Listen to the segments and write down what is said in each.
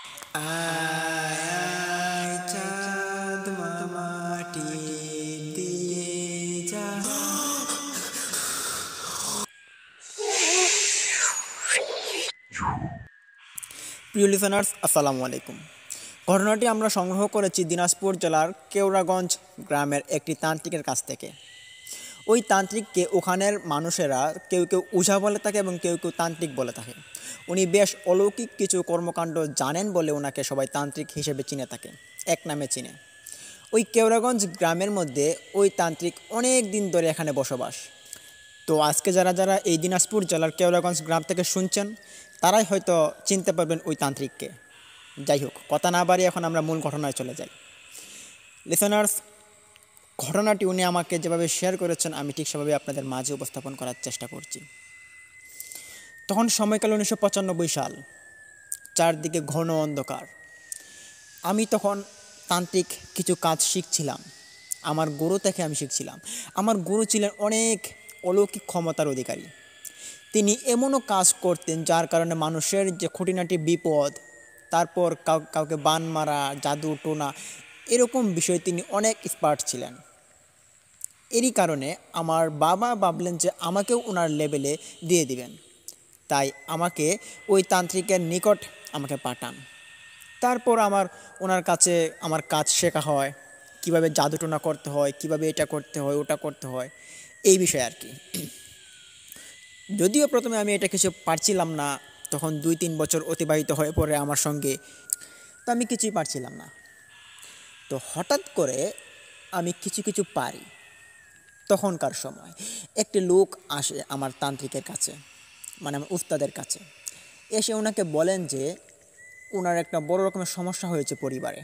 আয় আয় চাঁদ মামাটি দিয়ে যা। প্রিয় লিসেনার্স, আসসালামু আলাইকুম। ঘটনাটি আমরা সংগ্রহ করেছি দিনাজপুর জেলার কেওড়াগঞ্জ গ্রামের একটি তান্ত্রিকের কাছ থেকে। ওই তান্ত্রিককে ওখানের মানুষেরা কেউ কেউ ওঝা বলে থাকে এবং কেউ কেউ তান্ত্রিক বলে থাকে। উনি বেশ অলৌকিক কিছু কর্মকাণ্ড জানেন বলে ওনাকে সবাই তান্ত্রিক হিসেবে চিনে থাকে, এক নামে চিনে। ওই কেওড়াগঞ্জ গ্রামের মধ্যে ওই তান্ত্রিক অনেক দিন ধরে এখানে বসবাস। তো আজকে যারা যারা এই দিনাজপুর জেলার কেওড়াগঞ্জ গ্রাম থেকে শুনছেন, তারাই হয়তো চিনতে পারবেন ওই তান্ত্রিককে। যাই হোক, কথা না বাড়িয়ে এখন আমরা মূল ঘটনায় চলে যাই। লিসেনার্স, ঘটনাটি উনি আমাকে যেভাবে শেয়ার করেছেন আমি ঠিক সেভাবে আপনাদের মাঝে উপস্থাপন করার চেষ্টা করছি। তখন সময়কাল 1995 সাল, চারদিকে ঘন অন্ধকার। আমি তখন তান্ত্রিক কিছু কাজ শিখছিলাম, আমার গুরু থেকে আমি শিখছিলাম। আমার গুরু ছিলেন অনেক অলৌকিক ক্ষমতার অধিকারী। তিনি এমনও কাজ করতেন যার কারণে মানুষের যে খুঁটিনাটি বিপদ, তারপর কাউকে বান মারা, জাদু টোনা, এরকম বিষয়ে তিনি অনেক এক্সপার্ট ছিলেন। এরই কারণে আমার বাবা ভাবলেন যে আমাকেও ওনার লেভেলে দিয়ে দিবেন, তাই আমাকে ওই তান্ত্রিকের নিকট আমাকে পাঠান। তারপর ওনার কাছে আমার কাজ শেখা হয়, কিভাবে জাদুটোনা করতে হয়, কিভাবে এটা করতে হয়, ওটা করতে হয়, এই বিষয়ে আর কি। যদিও প্রথমে আমি এটা কিছু পারছিলাম না, তখন 2-3 বছর অতিবাহিত হয়ে পড়ে আমার সঙ্গে, তো আমি কিছুই পারছিলাম না। তো হঠাৎ করে আমি কিছু কিছু পারি। তখনকার সময় একটি লোক আসে আমার তান্ত্রিকের কাছে, মানে আমার উস্তাদের কাছে। এসে ওনাকে বলেন যে ওনার একটা বড় রকমের সমস্যা হয়েছে পরিবারে।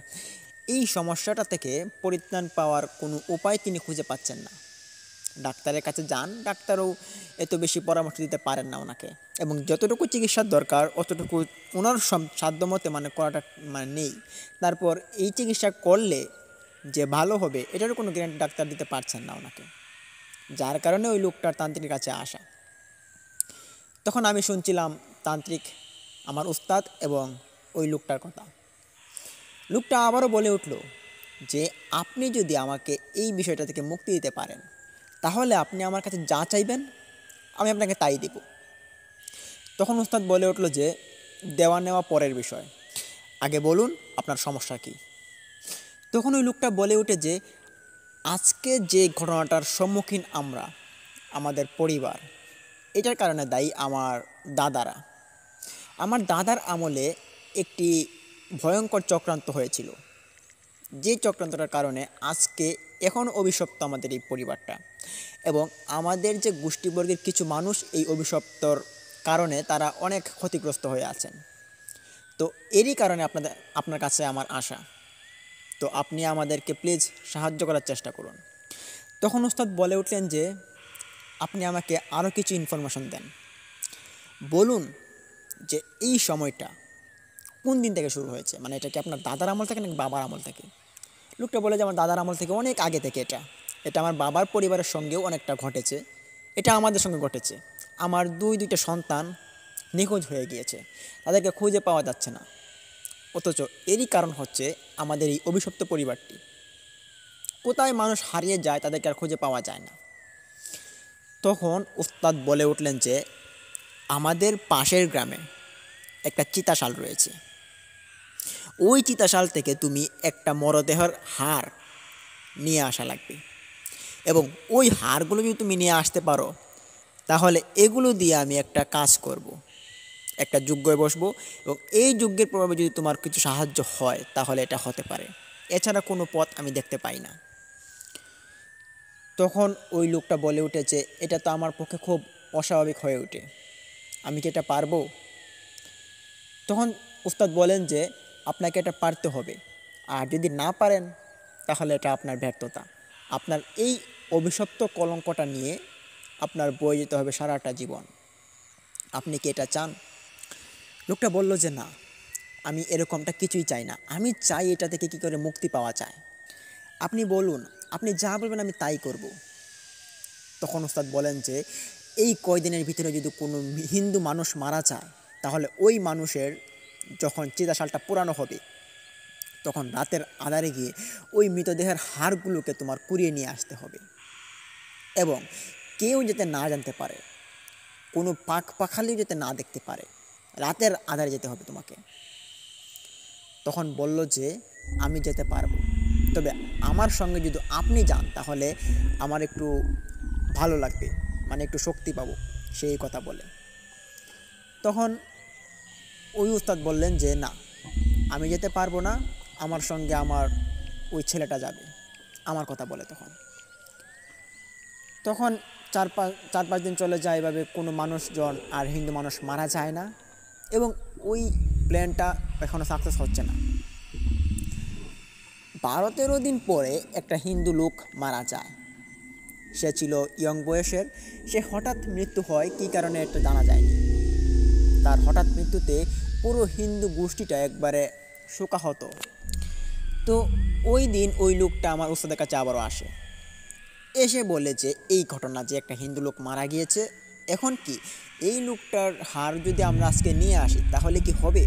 এই সমস্যাটা থেকে পরিত্রাণ পাওয়ার কোনো উপায় তিনি খুঁজে পাচ্ছেন না। ডাক্তারের কাছে যান, ডাক্তারও এত বেশি পরামর্শ দিতে পারেন না ওনাকে, এবং যতটুকু চিকিৎসার দরকার অতটুকু ওনার সাধ্যমতে করাটা নেই। তারপর এই চিকিৎসা করলে যে ভালো হবে এটারও কোনো গ্যারান্টি ডাক্তার দিতে পারছেন না ওনাকে, যার কারণে ওই লোকটার তান্ত্রিকের কাছে আসা। তখন আমি শুনছিলাম তান্ত্রিক, আমার উস্তাদ এবং ওই লোকটার কথা। লোকটা আবারও বলে উঠল যে আপনি যদি আমাকে এই বিষয়টা থেকে মুক্তি দিতে পারেন, তাহলে আপনি আমার কাছে যা চাইবেন আমি আপনাকে তাই দেব। তখন উস্তাদ বলে উঠল যে দেওয়া নেওয়া পরের বিষয়, আগে বলুন আপনার সমস্যা কী। তখন ওই লোকটা বলে ওঠে যে আজকে যে ঘটনাটার সম্মুখীন আমরা, আমাদের পরিবার, এটার কারণে দায়ী আমার দাদারা। আমার দাদার আমলে একটি ভয়ঙ্কর চক্রান্ত হয়েছিল, যে চক্রান্তটার কারণে আজকে এখন অভিশপ্ত আমাদের এই পরিবারটা, এবং আমাদের যে গোষ্ঠীবর্গের কিছু মানুষ এই অভিশপ্তর কারণে তারা অনেক ক্ষতিগ্রস্ত হয়ে আছেন। তো এরই কারণে আপনার কাছে আমার আশা। তো আপনি আমাদেরকে প্লিজ সাহায্য করার চেষ্টা করুন। তখন ওস্তাদ বলে উঠলেন যে আপনি আমাকে আরও কিছু ইনফরমেশন দেন, বলুন যে এই সময়টা কোন দিন থেকে শুরু হয়েছে, মানে এটা কি আপনার দাদার আমল থেকে নাকি বাবার আমল থেকে। লোকটা বলে যে আমার দাদার আমল থেকে অনেক আগে থেকে এটা এটা আমার বাবার পরিবারের সঙ্গেও অনেকটা ঘটেছে, এটা আমাদের সঙ্গে ঘটেছে। আমার দুইটা সন্তান নিখোঁজ হয়ে গিয়েছে, তাদেরকে খুঁজে পাওয়া যাচ্ছে না, অথচ এরই কারণ হচ্ছে আমাদের এই অভিশপ্ত পরিবারটি। কোথায় মানুষ হারিয়ে যায় তাদেরকে আর খুঁজে পাওয়া যায় না। তখন উস্তাদ বলে উঠলেন যে আমাদের পাশের গ্রামে একটা চিতাশাল রয়েছে, ওই চিতাশাল থেকে তুমি একটা মরদেহের হাড় নিয়ে আসা লাগবে, এবং ওই হাড়গুলো যদি তুমি নিয়ে আসতে পারো তাহলে এগুলো দিয়ে আমি একটা কাজ করব, একটা যজ্ঞে বসবো, এবং এই যজ্ঞের প্রভাবে যদি তোমার কিছু সাহায্য হয় তাহলে এটা হতে পারে, এছাড়া কোনো পথ আমি দেখতে পাই না। তখন ওই লোকটা বলে উঠেছে এটা তো আমার পক্ষে খুব অস্বাভাবিক হয়ে ওঠে, আমি কি এটা পারবো। তখন উস্তাদ বলেন যে আপনাকে এটা পারতে হবে, আর যদি না পারেন তাহলে এটা আপনার ব্যর্থতা, আপনার এই অভিশপ্ত কলঙ্কটা নিয়ে আপনার বয়ে যেতে হবে সারাটা জীবন। আপনি কি এটা চান। লোকটা বলল যে না, আমি এরকমটা কিছুই চাই না, আমি চাই এটা থেকে কী করে মুক্তি পাওয়া যায়। আপনি বলুন, আপনি যা বলবেন আমি তাই করব। তখন ওস্তাদ বলেন যে এই কয়দিনের ভিতরে যদি কোনো হিন্দু মানুষ মারা যায় তাহলে ওই মানুষের যখন চিতাশালটা পোড়ানো হবে তখন রাতের আঁধারে গিয়ে ওই মৃতদেহের হাড়গুলোকে তোমার কুড়িয়ে নিয়ে আসতে হবে এবং কেউ যাতে না জানতে পারে, কোনো পাখালিও যাতে না দেখতে পারে। রাতের আঁধারে যেতে হবে তোমাকে। তখন বলল যে আমি যেতে পারবো, তবে আমার সঙ্গে যদি আপনি যান তাহলে আমার একটু ভালো লাগবে, মানে একটু শক্তি পাবো, সেই কথা বলে। তখন ওই উস্তাদ বললেন যে না, আমি যেতে পারবো না, আমার সঙ্গে আমার ওই ছেলেটা যাবে, আমার কথা বলে। তখন চার পাঁচ দিন চলে যায়, এভাবে কোনো মানুষজন আর হিন্দু মানুষ মারা যায় না এবং ওই প্ল্যানটা এখনও সাকসেস হচ্ছে না। 12-13 দিন পরে একটা হিন্দু লোক মারা যায়। সে ছিল ইয়ং বয়সের। সে হঠাৎ মৃত্যু হয়, কী কারণে এটা জানা যায়নি। তার হঠাৎ মৃত্যুতে পুরো হিন্দু গোষ্ঠীটা একবারে শোকাহত। তো ওই দিন ওই লোকটা আমার উস্তাদের কাছে আবারও আসে, এসে বলে যে এই ঘটনা, যে একটা হিন্দু লোক মারা গিয়েছে, এখন কি এই লোকটার হাড় যদি আমরা আজকে নিয়ে আসি তাহলে কি হবে?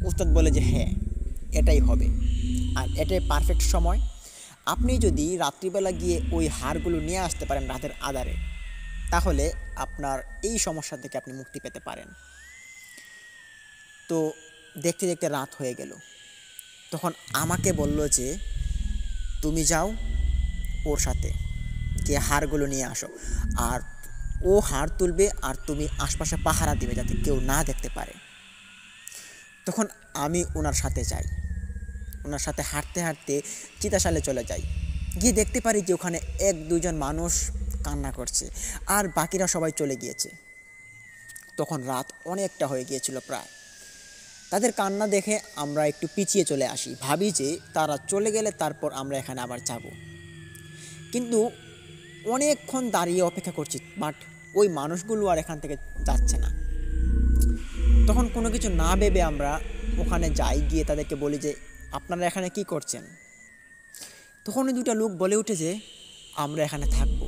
উস্তাদ বলে যে হ্যাঁ, এটাই হবে, আর এটাই পারফেক্ট সময়। আপনি যদি রাত্রিবেলা গিয়ে ওই হাড়গুলো নিয়ে আসতে পারেন রাতের আঁধারে, তাহলে আপনার এই সমস্যা থেকে আপনি মুক্তি পেতে পারেন। তো দেখতে দেখতে রাত হয়ে গেল। তখন আমাকে বলল যে তুমি যাও ওর সাথে, গিয়ে হাড়গুলো নিয়ে আসো, আর ও হাড় তুলবে আর তুমি আশপাশে পাহারা দিবে যাতে কেউ না দেখতে পারে। তখন আমি ওনার সাথে যাই, ওনার সাথে হাঁটতে হাঁটতে চিতাশালে চলে যাই। গিয়ে দেখতে পারি যে ওখানে 1-2 জন মানুষ কান্না করছে আর বাকিরা সবাই চলে গিয়েছে। তখন রাত অনেকটা হয়ে গিয়েছিল প্রায়। তাদের কান্না দেখে আমরা একটু পিছিয়ে চলে আসি, ভাবি যে তারা চলে গেলে তারপর আমরা এখানে আবার যাব। কিন্তু অনেকক্ষণ দাঁড়িয়ে অপেক্ষা করছি, বাট ওই মানুষগুলো আর এখান থেকে যাচ্ছে না। তখন কোনো কিছু না ভেবে আমরা ওখানে যাই, গিয়ে তাদেরকে বলি যে আপনারা এখানে কি করছেন? তখন ওই 2টা লোক বলে উঠে যে আমরা এখানে থাকব।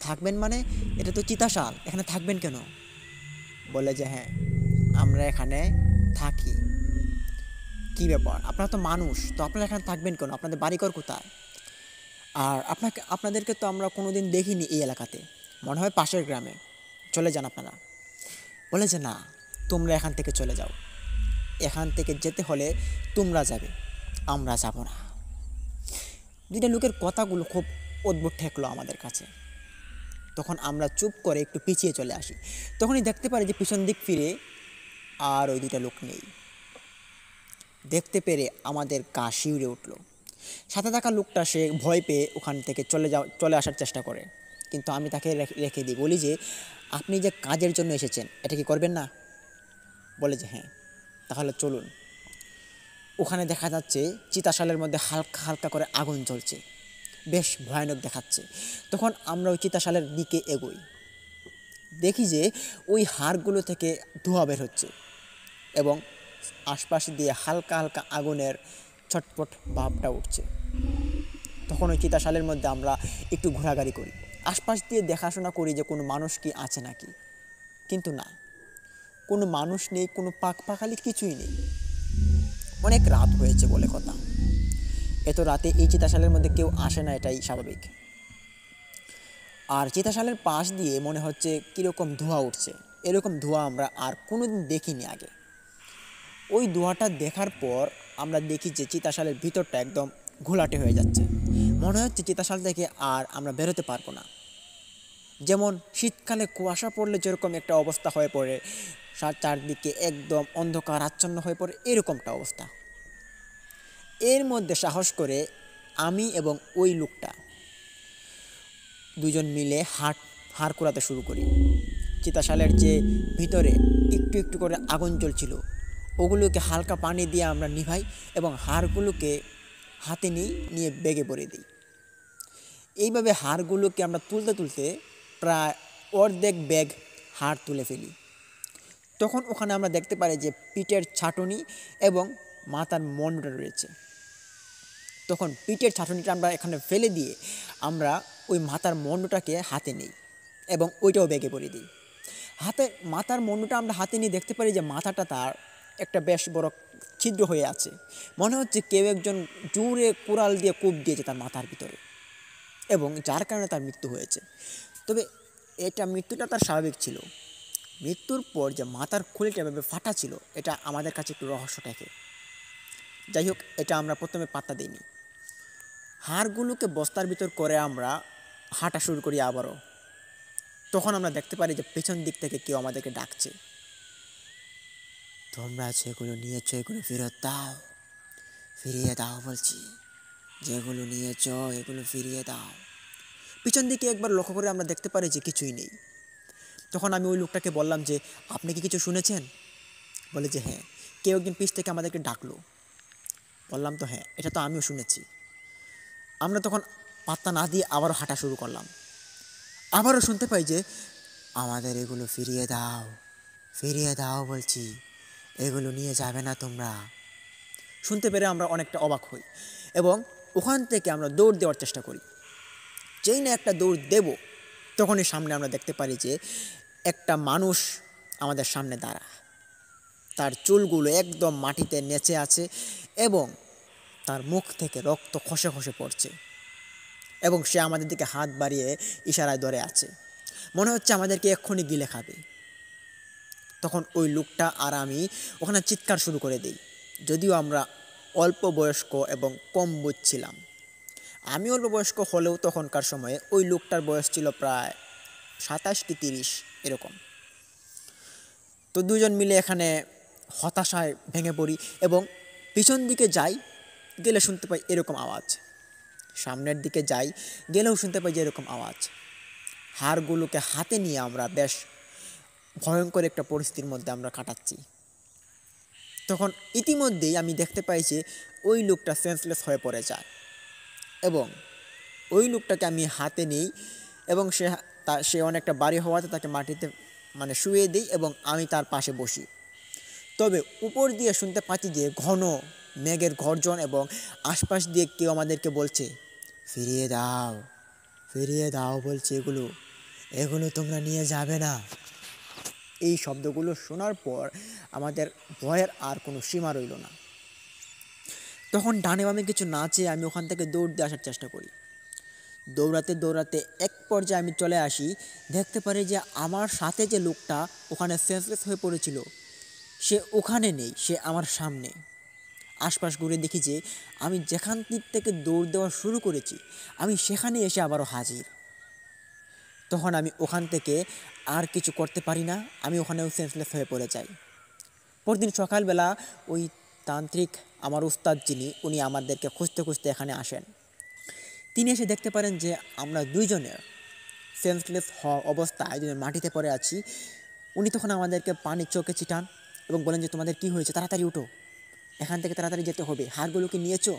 থাকবেন মানে? এটা তো চিতাশাল, এখানে থাকবেন কেন? বলে যে হ্যাঁ, আমরা এখানে থাকি। কি ব্যাপার, আপনারা তো মানুষ, তো আপনারা এখানে থাকবেন কেন? আপনাদের বাড়িঘর কোথায়? আর আপনাদেরকে তো আমরা কোনো দিন দেখিনি এই এলাকাতে, মনে হয় পাশের গ্রামে, চলে যান আপনারা। বলে যে না, তোমরা এখান থেকে চলে যাও, এখান থেকে যেতে হলে তোমরা যাবে, আমরা যাব না। 2টা লোকের কথাগুলো খুব অদ্ভুত ঠেকলো আমাদের কাছে। তখন আমরা চুপ করে একটু পিছিয়ে চলে আসি। তখনই দেখতে পারি যে পিছন দিক ফিরে আর ওই 2টা লোক নেই। দেখতে পেরে আমাদের গা শিউরে উঠল। সাথে থাকা লোকটা সে ভয় পেয়ে ওখান থেকে চলে আসার চেষ্টা করে, কিন্তু আমি তাকে রেখে দিই। বলি যে আপনি যে কাজের জন্য এসেছেন এটা কি করবেন না? বলে যে হ্যাঁ। তাহলে চলুন। ওখানে দেখা যাচ্ছে চিতাশালের মধ্যে হালকা হালকা করে আগুন জ্বলছে, বেশ ভয়ানক দেখাচ্ছে। তখন আমরা ওই চিতাশালের দিকে এগোই, দেখি যে ওই হাড়গুলো থেকে ধোঁয়া বের হচ্ছে এবং আশপাশ দিয়ে হালকা হালকা আগুনের ছটপট ভাবটা উঠছে। তখন ওই চিতাশালের মধ্যে আমরা একটু ঘোরাঘুরি করি, আশপাশ দিয়ে দেখাশোনা করি যে কোনো মানুষ কি আছে নাকি, কিন্তু না, কোনো মানুষ নেই, কোনো পাখালি কিছুই নেই। অনেক রাত হয়েছে বলে কথা, এত রাতে এই চিতাশালের মধ্যে কেউ আসে না, এটাই স্বাভাবিক। আর চিতাশালের পাশ দিয়ে মনে হচ্ছে কীরকম ধোঁয়া উঠছে, এরকম ধোঁয়া আমরা আর কোনো দিন দেখিনি আগে। ওই ধোঁয়াটা দেখার পর আমরা দেখি যে চিতাশালের ভিতরটা একদম ঘোলাটে হয়ে যাচ্ছে। মনে হচ্ছে চিতাশাল থেকে আর আমরা বেরোতে পারবো না। যেমন শীতকালে কুয়াশা পড়লে যেরকম একটা অবস্থা হয়ে পড়ে, চারদিকে একদম অন্ধকার আচ্ছন্ন হয়ে পড়ে, এরকমটা অবস্থা। এর মধ্যে সাহস করে আমি এবং ওই লোকটা 2জন মিলে হাড় কুড়াতে শুরু করি। চিতাশালের যে ভিতরে একটু একটু করে আগুন জ্বলছিল, ওগুলোকে হালকা পানি দিয়ে আমরা নিভাই এবং হাড়গুলোকে হাতে নিয়ে ব্যাগে ভরে দিই। এইভাবে হাড়গুলোকে আমরা তুলতে তুলতে প্রায় অর্ধেক ব্যাগ হাড় তুলে ফেলি। তখন ওখানে আমরা দেখতে পারি যে পিঠের ছাটনি এবং মাথার মণ্ডটা রয়েছে। তখন পিঠের ছাটনিটা আমরা এখানে ফেলে দিয়ে আমরা ওই মাথার মণ্ডটাকে হাতে নিই এবং ওইটাও ব্যাগে ভরে দিই। হাতে মাথার মুন্ডুটা আমরা হাতে নিয়ে দেখতে পারি যে মাথাটা তার একটা বেশ বড় ছিদ্র হয়ে আছে। মনে হচ্ছে কেউ একজন জোরে কুড়াল দিয়ে কূপ দিয়েছে তার মাথার ভিতরে, এবং যার কারণে তার মৃত্যু হয়েছে। তবে এটা মৃত্যুটা তার স্বাভাবিক ছিল। মৃত্যুর পর যে মাথার খুলিটা এভাবে ফাটা ছিল, এটা আমাদের কাছে একটু রহস্য থাকে। যাই হোক, এটা আমরা প্রথমে পাত্তা দিইনি। হাড়গুলোকে বস্তার ভিতর করে আমরা হাঁটা শুরু করি আবারও। তখন আমরা দেখতে পারি যে পেছন দিক থেকে কেউ আমাদেরকে ডাকছে, তোমরা যেগুলো নিয়েছো এগুলো ফেরত দাও, ফিরিয়ে দাও বলছি, যেগুলো নিয়েছো এগুলো ফিরিয়ে দাও। পিছন দিকে একবার লক্ষ্য করে আমরা দেখতে পারি যে কিছুই নেই। তখন আমি ওই লোকটাকে বললাম যে, আপনি কি কিছু শুনেছেন? বলে যে হ্যাঁ, কেউ একজন পিছ থেকে আমাদেরকে ডাকলো। বললাম তো হ্যাঁ, এটা তো আমিও শুনেছি। আমরা তখন পাত্তা না দিয়ে আবারও হাঁটা শুরু করলাম। আবারও শুনতে পাই যে, আমাদের এগুলো ফিরিয়ে দাও, ফিরিয়ে দাও বলছি, এগুলো নিয়ে যাবে না তোমরা। শুনতে পেরে আমরা অনেকটা অবাক হই এবং ওখান থেকে আমরা দৌড় দেওয়ার চেষ্টা করি। যেই না একটা দৌড় দেব, তখনই সামনে আমরা দেখতে পারি যে একটা মানুষ আমাদের সামনে দাঁড়া। তার চুলগুলো একদম মাটিতে নেচে আছে এবং তার মুখ থেকে রক্ত খসে খসে পড়ছে, এবং সে আমাদের দিকে হাত বাড়িয়ে ইশারায় ধরে আছে, মনে হচ্ছে আমাদেরকে এক্ষুনি গিলে খাবে। তখন ওই লোকটা আর আমি ওখানে চিৎকার শুরু করে দিই। যদিও আমরা অল্প বয়স্ক এবং কম বুঝছিলাম। আমি অল্প বয়স্ক হলেও তখনকার সময়ে ওই লোকটার বয়স ছিল প্রায় 27 কি 30 এরকম। তো দুজন মিলে এখানে হতাশায় ভেঙে পড়ি এবং পিছন দিকে যাই, গেলে শুনতে পাই এরকম আওয়াজ। সামনের দিকে যাই, গেলেও শুনতে পাই যে এরকম আওয়াজ। হাড়গুলোকে হাতে নিয়ে আমরা বেশ ভয়ঙ্কর একটা পরিস্থিতির মধ্যে আমরা কাটাচ্ছি। তখন ইতিমধ্যেই আমি দেখতে পাই যে ওই লোকটা সেন্সলেস হয়ে পড়ে যায়, এবং ওই লোকটাকে আমি হাতে নিই এবং সে অনেকটা বাড়ি হওয়াতে তাকে মাটিতে শুয়ে দিই এবং আমি তার পাশে বসি। তবে উপর দিয়ে শুনতে পাচ্ছি যে ঘন মেঘের গর্জন এবং আশপাশ দিয়ে কেউ আমাদেরকে বলছে, ফিরিয়ে দাও, ফিরিয়ে দাও বলছে, এগুলো এগুলো তোমরা নিয়ে যাবে না। এই শব্দগুলো শোনার পর আমাদের ভয়ের আর কোনো সীমা রইল না। তখন ডানে বামে কিছু না চেয়ে আমি ওখান থেকে দৌড় দিয়ে আসার চেষ্টা করি। দৌড়াতে দৌড়াতে এক পর্যায়ে আমি চলে আসি, দেখতে পারি যে আমার সাথে যে লোকটা ওখানে সেন্সলেস হয়ে পড়েছিল সে ওখানে নেই, সে আমার সামনে। আশপাশ ঘুরে দেখি যে আমি যেখান দিক থেকে দৌড় দেওয়া শুরু করেছি আমি সেখানে এসে আবারও হাজির। তখন আমি ওখান থেকে আর কিছু করতে পারি না, আমি ওখানেও সেন্সলেস হয়ে পড়ে যাই। পরদিন সকালবেলা ওই তান্ত্রিক, আমার উস্তাদ যিনি, উনি আমাদেরকে খুঁজতে খুঁজতে এখানে আসেন। তিনি এসে দেখতে পারেন যে আমরা দুইজনের সেন্সলেস হওয়া অবস্থায় দুজন মাটিতে পড়ে আছি। উনি তখন আমাদেরকে পানি চোখে ছিটান এবং বলেন যে তোমাদের কি হয়েছে, তাড়াতাড়ি উঠো, এখান থেকে তাড়াতাড়ি যেতে হবে, হাড়গুলোকে নিয়েছো?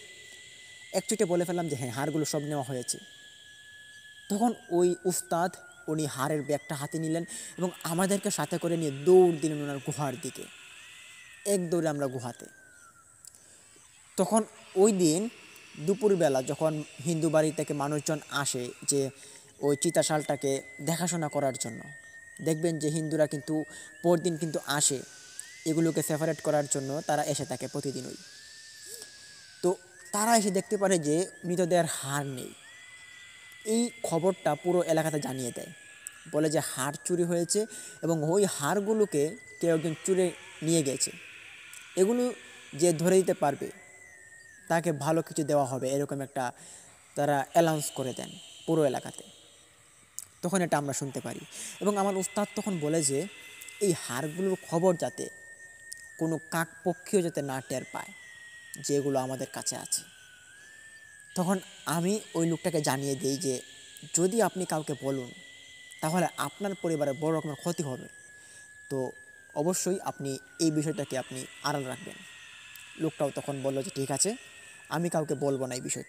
এক চোটে বলে ফেললাম যে হ্যাঁ, হাড়গুলো সব নেওয়া হয়েছে। তখন ওই উস্তাদ উনি হাড়ের ব্যাগটা হাতে নিলেন এবং আমাদেরকে সাথে করে নিয়ে দৌড় দিলেন ওনার গুহার দিকে। এক দৌড়ে আমরা গুহাতে। তখন ওই দিন দুপুরবেলা যখন হিন্দু বাড়ি থেকে মানুষজন আসে যে ওই চিতাশালটাকে দেখাশোনা করার জন্য, দেখবেন যে হিন্দুরা কিন্তু পরদিন কিন্তু আসে এগুলোকে সেপারেট করার জন্য, তারা এসে থাকে প্রতিদিনই। তো তারা এসে দেখতে পারে যে মৃতদেহের হাড় নেই। এই খবরটা পুরো এলাকাতে জানিয়ে দেয়, বলে যে হাড় চুরি হয়েছে এবং ওই হাড়গুলোকে কেউ একজন চুরি নিয়ে গেছে। এগুলো যে ধরে দিতে পারবে তাকে ভালো কিছু দেওয়া হবে, এরকম একটা তারা অ্যানাউন্স করে দেন পুরো এলাকাতে। তখন এটা আমরা শুনতে পারি এবং আমার উস্তাদ তখন বলে যে এই হাড়গুলোর খবর যাতে কোনো কাকপক্ষীও যাতে না টের পায় যেগুলো আমাদের কাছে আছে। তখন আমি ওই লোকটাকে জানিয়ে দিই যে যদি আপনি কাউকে বলুন তাহলে আপনার পরিবারের বড় রকমের ক্ষতি হবে, তো অবশ্যই আপনি এই বিষয়টাকে আপনি আড়াল রাখবেন। লোকটাও তখন বলল যে ঠিক আছে, আমি কাউকে বলবো না এই বিষয়।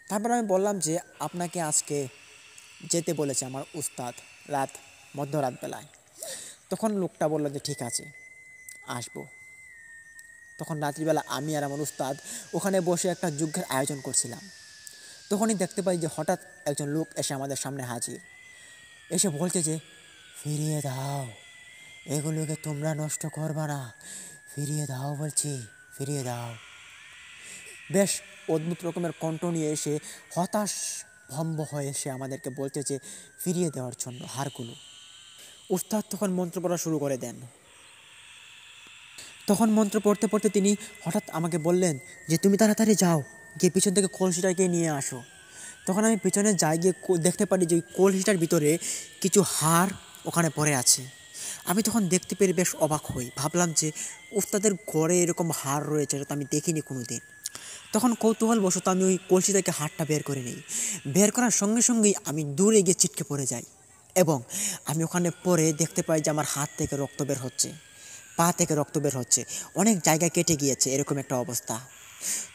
তারপর আমি বললাম যে আপনাকে আজকে যেতে বলেছে আমার উস্তাদ মধ্যরাত বেলায়। তখন লোকটা বলল যে ঠিক আছে, আসবো। তখন রাত্রিবেলা আমি আর আমার উস্তাদ ওখানে বসে একটা যজ্ঞের আয়োজন করছিলাম। তখনই দেখতে পাই যে হঠাৎ একজন লোক এসে আমাদের সামনে হাজির, এসে বলছে যে ফিরিয়ে দাও, এগুলোকে তোমরা নষ্ট করবা না, ফিরিয়ে দাও বলছি, ফিরিয়ে দাও। বেশ অদ্ভুত রকমের কণ্ঠ নিয়ে এসে হতাশ ভম্ব হয়ে এসে আমাদেরকে বলতেছে ফিরিয়ে দেওয়ার জন্য হারগুলো। উস্তাদ তখন মন্ত্র পড়া শুরু করে দেন। তখন মন্ত্র পড়তে পড়তে তিনি হঠাৎ আমাকে বললেন যে তুমি তাড়াতাড়ি যাও, গিয়ে পিছন থেকে কলসিটাকে নিয়ে আসো। তখন আমি পিছনে যাই, গিয়ে দেখতে পারি যে ওই কলসিটার ভিতরে কিছু হাড় ওখানে পড়ে আছে। আমি তখন দেখতে পেরে বেশ অবাক হই, ভাবলাম যে উস্তাদের ঘরে এরকম হাড় রয়েছে, এটা তো আমি দেখিনি কোনো দিন। তখন কৌতূহলবশত আমি ওই কলসি থেকে হাড়টা বের করে নিই। বের করার সঙ্গে সঙ্গেই আমি দূরে গিয়ে ছিটকে পড়ে যাই এবং আমি ওখানে পরে দেখতে পাই যে আমার হাত থেকে রক্ত বের হচ্ছে, পা থেকে রক্ত বের হচ্ছে, অনেক জায়গায় কেটে গিয়েছে, এরকম একটা অবস্থা।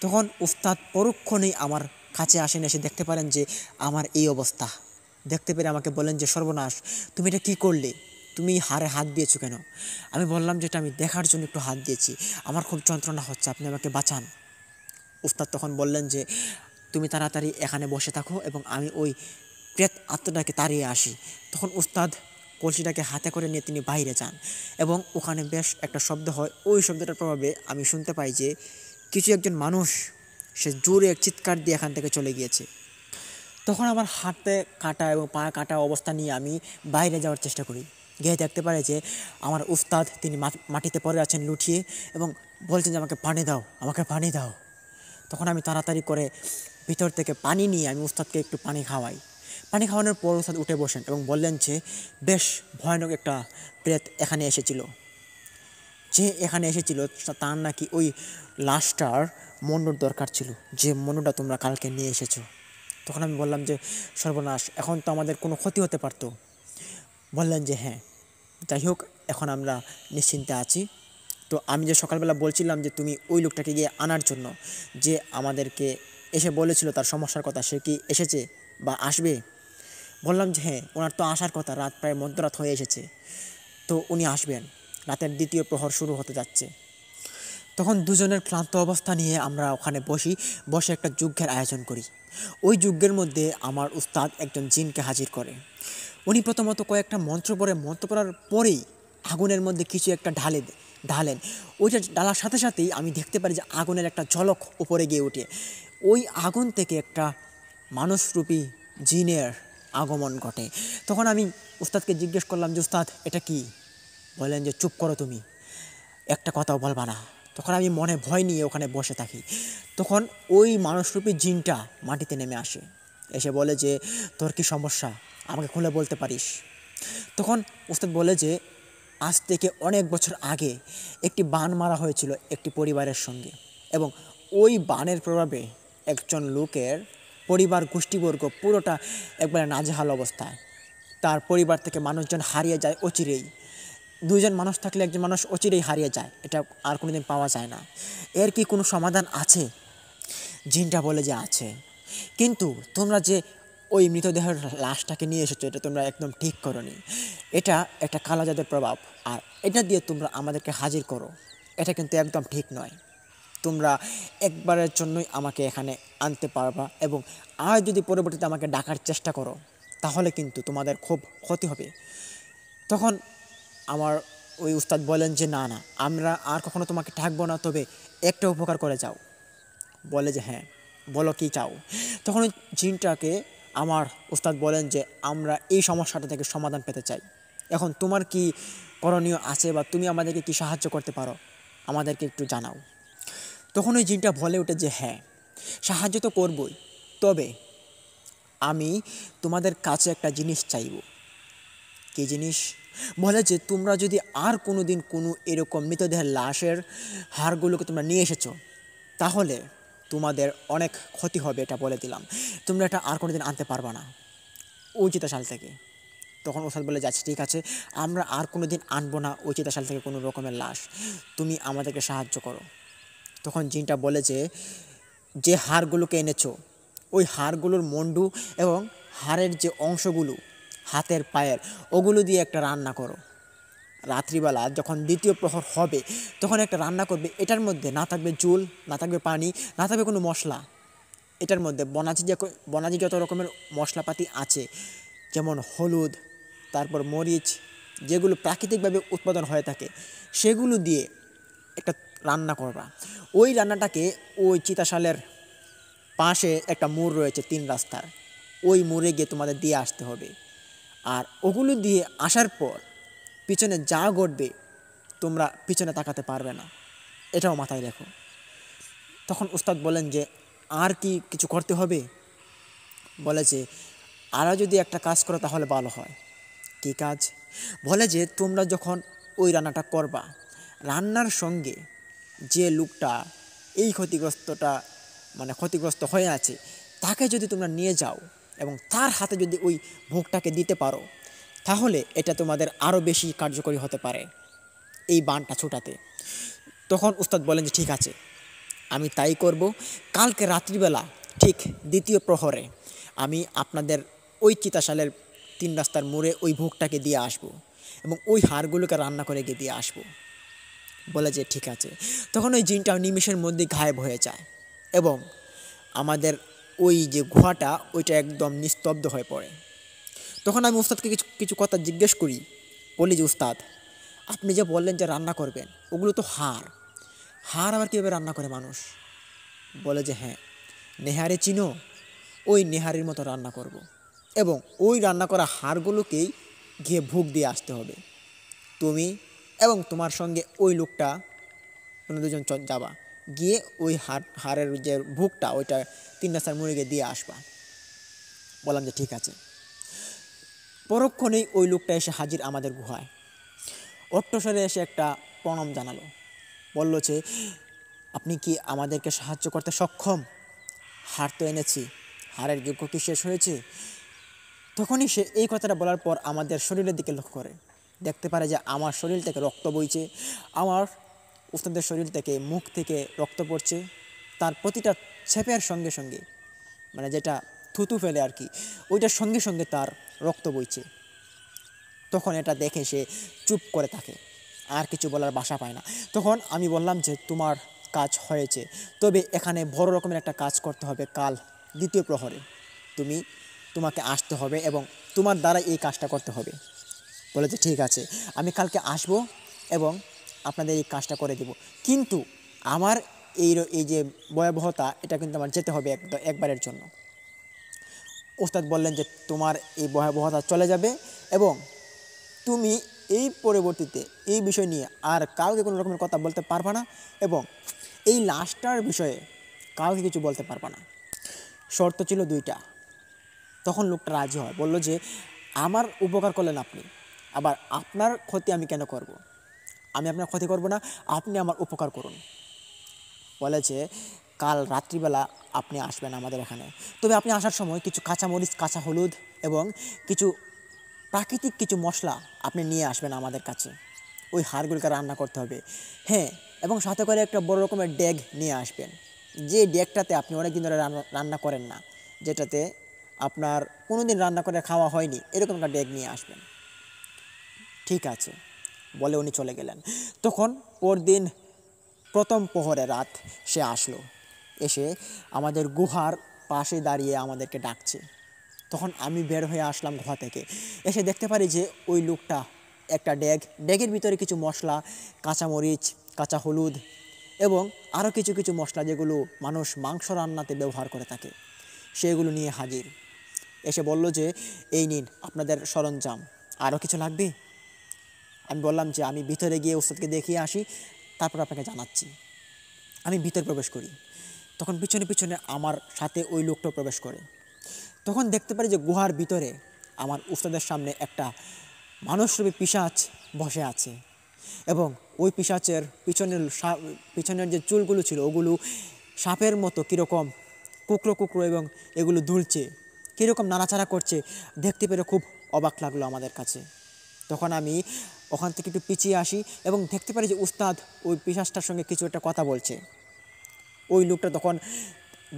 তখন উস্তাদ পরক্ষণেই আমার কাছে আসেন, এসে দেখতে পারেন যে আমার এই অবস্থা। দেখতে পেরে আমাকে বলেন যে সর্বনাশ, তুমি এটা কী করলে, তুমি হাড়ে হাত দিয়েছো কেন? আমি বললাম যে এটা আমি দেখার জন্য একটু হাত দিয়েছি, আমার খুব যন্ত্রণা হচ্ছে, আপনি আমাকে বাঁচান। উস্তাদ তখন বললেন যে তুমি তাড়াতাড়ি এখানে বসে থাকো এবং আমি ওই প্রেত আত্মাটাকে তাড়িয়ে আসি। তখন উস্তাদ কলসিটাকে হাতে করে নিয়ে তিনি বাইরে যান এবং ওখানে বেশ একটা শব্দ হয়। ওই শব্দটার প্রভাবে আমি শুনতে পাই যে কিছু একজন মানুষ সে জোরে এক চিৎকার দিয়ে এখান থেকে চলে গিয়েছে। তখন আমার হাতে কাটা এবং পা কাটা অবস্থা নিয়ে আমি বাইরে যাওয়ার চেষ্টা করি। গিয়ে দেখতে পারে যে আমার উস্তাদ তিনি মাটিতে পড়ে আছেন লুটিয়ে এবং বলছেন যে আমাকে পানি দাও, আমাকে পানি দাও। তখন আমি তাড়াতাড়ি করে ভিতর থেকে পানি নিয়ে আমি উস্তাদকে একটু পানি খাওয়াই। পানি খাওয়ানোর পর উস্তাদ উঠে বসেন এবং বললেন যে বেশ ভয়ানক একটা প্রেত এখানে এসেছিল। যে এখানে এসেছিল তার নাকি ওই লাশটার মন্ডর দরকার ছিল, যে মন্ডটা তোমরা কালকে নিয়ে এসেছো। তখন আমি বললাম যে সর্বনাশ, এখন তো আমাদের কোনো ক্ষতি হতে পারতো। বললেন যে হ্যাঁ, যাই হোক, এখন আমরা নিশ্চিন্তে আছি। তো আমি যে সকালবেলা বলছিলাম যে তুমি ওই লোকটাকে গিয়ে আনার জন্য, যে আমাদেরকে এসে বলেছিল তার সমস্যার কথা, সে কি এসেছে বা আসবে? বললাম যে হ্যাঁ, ওনার তো আসার কথা, রাত প্রায় মধ্যরাত হয়ে এসেছে, তো উনি আসবেন, রাতের দ্বিতীয় প্রহর শুরু হতে যাচ্ছে। তখন দুজনের ক্লান্ত অবস্থা নিয়ে আমরা ওখানে বসে একটা যজ্ঞের আয়োজন করি। ওই যজ্ঞের মধ্যে আমার উস্তাদ একজন জিনকে হাজির করে। উনি প্রথমত কয়েকটা মন্ত্র পড়ার পরেই আগুনের মধ্যে কিছু একটা ঢালেন। ওইটা ঢালার সাথে সাথেই আমি দেখতে পারি যে আগুনের একটা ঝলক উপরে গিয়ে ওঠে। ওই আগুন থেকে একটা মানুষরূপী জিনের আগমন ঘটে। তখন আমি উস্তাদকে জিজ্ঞেস করলাম যে উস্তাদ এটা কি? বললেন যে চুপ করো তুমি, একটা কথাও বলবা না। তখন আমি মনে ভয় নিয়ে ওখানে বসে থাকি। তখন ওই মানুষরূপী জিনটা মাটিতে নেমে আসে, এসে বলে যে তোর কি সমস্যা, আমাকে খুলে বলতে পারিস। তখন উস্তাদ বলে যে আজ থেকে অনেক বছর আগে একটি বান মারা হয়েছিল একটি পরিবারের সঙ্গে, এবং ওই বানের প্রভাবে একজন লোকের পরিবার গোষ্ঠীবর্গ পুরোটা একবারে নাজেহাল অবস্থায়। তার পরিবার থেকে মানুষজন হারিয়ে যায় অচিরেই। দুইজন মানুষ থাকলে একজন মানুষ অচিরেই হারিয়ে যায়, এটা আর কোনোদিন পাওয়া যায় না। এর কি কোনো সমাধান আছে? জিনটা বলে যে আছে, কিন্তু তোমরা যে ওই মৃতদেহের লাশটাকে নিয়ে এসেছো এটা তোমরা একদম ঠিক করোনি। এটা একটা কালো জাদুর প্রভাব, আর এটা দিয়ে তোমরা আমাদেরকে হাজির করো, এটা কিন্তু একদম ঠিক নয়। তোমরা একবারের জন্যই আমাকে এখানে আনতে পারবা, এবং আর যদি পরবর্তীতে আমাকে ডাকার চেষ্টা করো তাহলে কিন্তু তোমাদের খুব ক্ষতি হবে। তখন আমার ওই উস্তাদ বলেন যে না না, আমরা আর কখনো তোমাকে ডাকবো না, তবে একটা উপকার করে যাও। বলে যে হ্যাঁ, বলো কী চাও। তখন ওই জিনটাকে আমার উস্তাদ বলেন যে আমরা এই সমস্যাটা থেকে সমাধান পেতে চাই, এখন তোমার কি করণীয় আছে বা তুমি আমাদেরকে কি সাহায্য করতে পারো, আমাদেরকে একটু জানাও। তখন ওই জিনটা বলে ওঠে যে হ্যাঁ, সাহায্য তো করবই, তবে আমি তোমাদের কাছে একটা জিনিস চাইব। কী জিনিস? বলে যে তোমরা যদি আর কোনো দিন কোনো এরকম মৃতদেহের লাশের হাড়গুলোকে তোমরা নিয়ে এসেছো তাহলে তোমাদের অনেক ক্ষতি হবে, এটা বলে দিলাম। তোমরা এটা আর কোনো দিন আনতে পারবা না ওই চিতাশাল থেকে। তখন ওস্তাদ বলে যাচ্ছে ঠিক আছে, আমরা আর কোনো দিন আনবো না ওই চিতাশাল থেকে কোনো রকমের লাশ, তুমি আমাদেরকে সাহায্য করো। তখন জিনটা বলে যে যে হাড়গুলোকে এনেছো ওই হাড়গুলোর মন্ডু এবং হাড়ের যে অংশগুলো হাতের পায়ের, ওগুলো দিয়ে একটা রান্না করো। রাত্রিবেলা যখন দ্বিতীয় প্রহর হবে তখন একটা রান্না করবে, এটার মধ্যে না থাকবে চুল, না থাকবে পানি, না থাকবে কোনো মশলা। এটার মধ্যে বনাজি যত রকমের মশলাপাতি আছে, যেমন হলুদ, তারপর মরিচ, যেগুলো প্রাকৃতিকভাবে উৎপাদন হয়ে থাকে সেগুলো দিয়ে একটা রান্না করবা। ওই রান্নাটাকে ওই চিতাশালের পাশে একটা মোড় রয়েছে 3 রাস্তার, ওই মোড়ে গিয়ে তোমাদের দিয়ে আসতে হবে। আর ওগুলো দিয়ে আসার পর পিছনে যা ঘটবে তোমরা পিছনে তাকাতে পারবে না, এটাও মাথায় রেখো। তখন উস্তাদ বলেন যে আর কি কিছু করতে হবে? বলেছে আরও যদি একটা কাজ করো তাহলে ভালো হয়। কী কাজ? বলে যে তোমরা যখন ওই রান্নাটা করবা, রান্নার সঙ্গে যে লোকটা এই ক্ষতিগ্রস্ত হয়ে আছে তাকে যদি তোমরা নিয়ে যাও এবং তার হাতে যদি ওই ভোগটাকে দিতে পারো, তাহলে এটা তোমাদের আরও বেশি কার্যকরী হতে পারে এই বানটা ছোটাতে। তখন উস্তাদ বলেন যে ঠিক আছে, আমি তাই করব। কালকে রাত্রিবেলা ঠিক 2য় প্রহরে আমি আপনাদের ওই চিতাশালের 3 রাস্তার মোড়ে ওই ভোগটাকে দিয়ে আসব এবং ওই হাড়গুলোকে রান্না করে গিয়ে দিয়ে আসব। বলে যে ঠিক আছে। তখন ওই জিনটা নিমেষের মধ্যেই গায়েব হয়ে যায় এবং আমাদের ওই যে গুহাটা ওইটা একদম নিস্তব্ধ হয়ে পড়ে। তখন আমি উস্তাদকে কিছু কিছু কথা জিজ্ঞেস করি, বলি যে উস্তাদ আপনি যে বললেন যে রান্না করবেন, ওগুলো তো হাড়, হাড় আবার কীভাবে রান্না করে মানুষ? বলে যে হ্যাঁ, নেহারে চিনো, ওই নেহারির মতো রান্না করব এবং ওই রান্না করা হাড়গুলোকেই গিয়ে ভোগ দিয়ে আসতে হবে। তুমি এবং তোমার সঙ্গে ওই লোকটা, তোমরা দুজন যাবা, গিয়ে ওই হাড়ের যে ভোগটা ওইটা 3 রাস্তার মোড়ে গিয়ে দিয়ে আসবা। বললাম যে ঠিক আছে। পরক্ষণেই ওই লোকটা এসে হাজির আমাদের গুহায়। অট্টস্বরে এসে একটা প্রণাম জানালো, বলল যে আপনি কি আমাদেরকে সাহায্য করতে সক্ষম? হাড় তো এনেছি, হাড়ের যোগ্য কি শেষ হয়েছে? তখনই সে এই কথাটা বলার পর আমাদের শরীরের দিকে লক্ষ্য করে, দেখতে পারে যে আমার শরীর থেকে রক্ত বইছে, আমার উস্তাদের শরীর থেকে, মুখ থেকে রক্ত পড়ছে। তার প্রতিটা ছেপের সঙ্গে সঙ্গে, মানে যেটা থুতু ফেলে আর কি, ওইটার সঙ্গে সঙ্গে তার রক্ত বইছে। তখন এটা দেখে সে চুপ করে থাকে, আর কিছু বলার ভাষা পায় না। তখন আমি বললাম যে তোমার কাজ হয়েছে, তবে এখানে বড় রকমের একটা কাজ করতে হবে। কাল 2য় প্রহরে তোমাকে আসতে হবে এবং তোমার দ্বারা এই কাজটা করতে হবে। বলেছে ঠিক আছে, আমি কালকে আসব এবং আপনাদের এই কাজটা করে দেব, কিন্তু আমার এই যে ভয়াবহতা, এটা কিন্তু আমার যেতে হবে একবারের জন্য। ওস্তাদ বললেন যে তোমার এই ভয়াবহতা চলে যাবে এবং তুমি এই পরবর্তীতে এই বিষয় নিয়ে আর কাউকে কোনো রকমের কথা বলতে পারবা না এবং এই লাশটার বিষয়ে কাউকে কিছু বলতে পারবা না। শর্ত ছিল 2টা। তখন লোকটা রাজি হয়, বলল যে আমার উপকার করলেন আপনি, আবার আপনার ক্ষতি আমি কেন করব? আমি আপনার ক্ষতি করব না, আপনি আমার উপকার করুন। বলেছে কাল রাত্রিবেলা আপনি আসবেন আমাদের এখানে, তবে আপনি আসার সময় কিছু কাঁচামরিচ, কাঁচা হলুদ এবং কিছু প্রাকৃতিক কিছু মশলা আপনি নিয়ে আসবেন আমাদের কাছে। ওই হাড়গুলোকে রান্না করতে হবে, হ্যাঁ, এবং সাথে করে একটা বড় রকমের ডেগ নিয়ে আসবেন, যে ডেগটাতে আপনি অনেক দিন ধরে রান্না করেন না, যেটাতে আপনার কোনো দিন রান্না করে খাওয়া হয়নি, এরকম একটা ডেগ নিয়ে আসবেন। ঠিক আছে বলে উনি চলে গেলেন। তখন পরদিন 1ম প্রহরে রাত সে আসলো, এসে আমাদের গুহার পাশে দাঁড়িয়ে আমাদেরকে ডাকছে। তখন আমি বের হয়ে আসলাম গুহা থেকে, এসে দেখতে পারি যে ওই লোকটা একটা ডেগের ভিতরে কিছু মশলা, কাঁচামরিচ, কাঁচা হলুদ এবং আরও কিছু কিছু মশলা যেগুলো মানুষ মাংস রান্নাতে ব্যবহার করে থাকে, সেগুলো নিয়ে হাজির। এসে বলল যে এই নিন আপনাদের সরঞ্জাম, আরও কিছু লাগবে? আমি বললাম যে আমি ভিতরে গিয়ে ওস্তাদকে দেখিয়ে আসি, তারপর আপনাকে জানাচ্ছি। আমি ভিতরে প্রবেশ করি, তখন পিছনে পিছনে আমার সাথে ওই লোকটাও প্রবেশ করে। তখন দেখতে পারি যে গুহার ভিতরে আমার উস্তাদের সামনে একটা মানুষরূপী পিশাচ বসে আছে এবং ওই পিশাচের পিছনের যে চুলগুলো ছিল ওগুলো সাপের মতো কীরকম কুকরো কুকরো এবং এগুলো দুলছে, কীরকম নাড়াচাড়া করছে, দেখতে পেরে খুব অবাক লাগলো আমাদের কাছে। তখন আমি ওখান থেকে একটু পিছিয়ে আসি এবং দেখতে পারি যে উস্তাদ ওই পিশাচটার সঙ্গে কিছু একটা কথা বলছে। ওই লোকটা তখন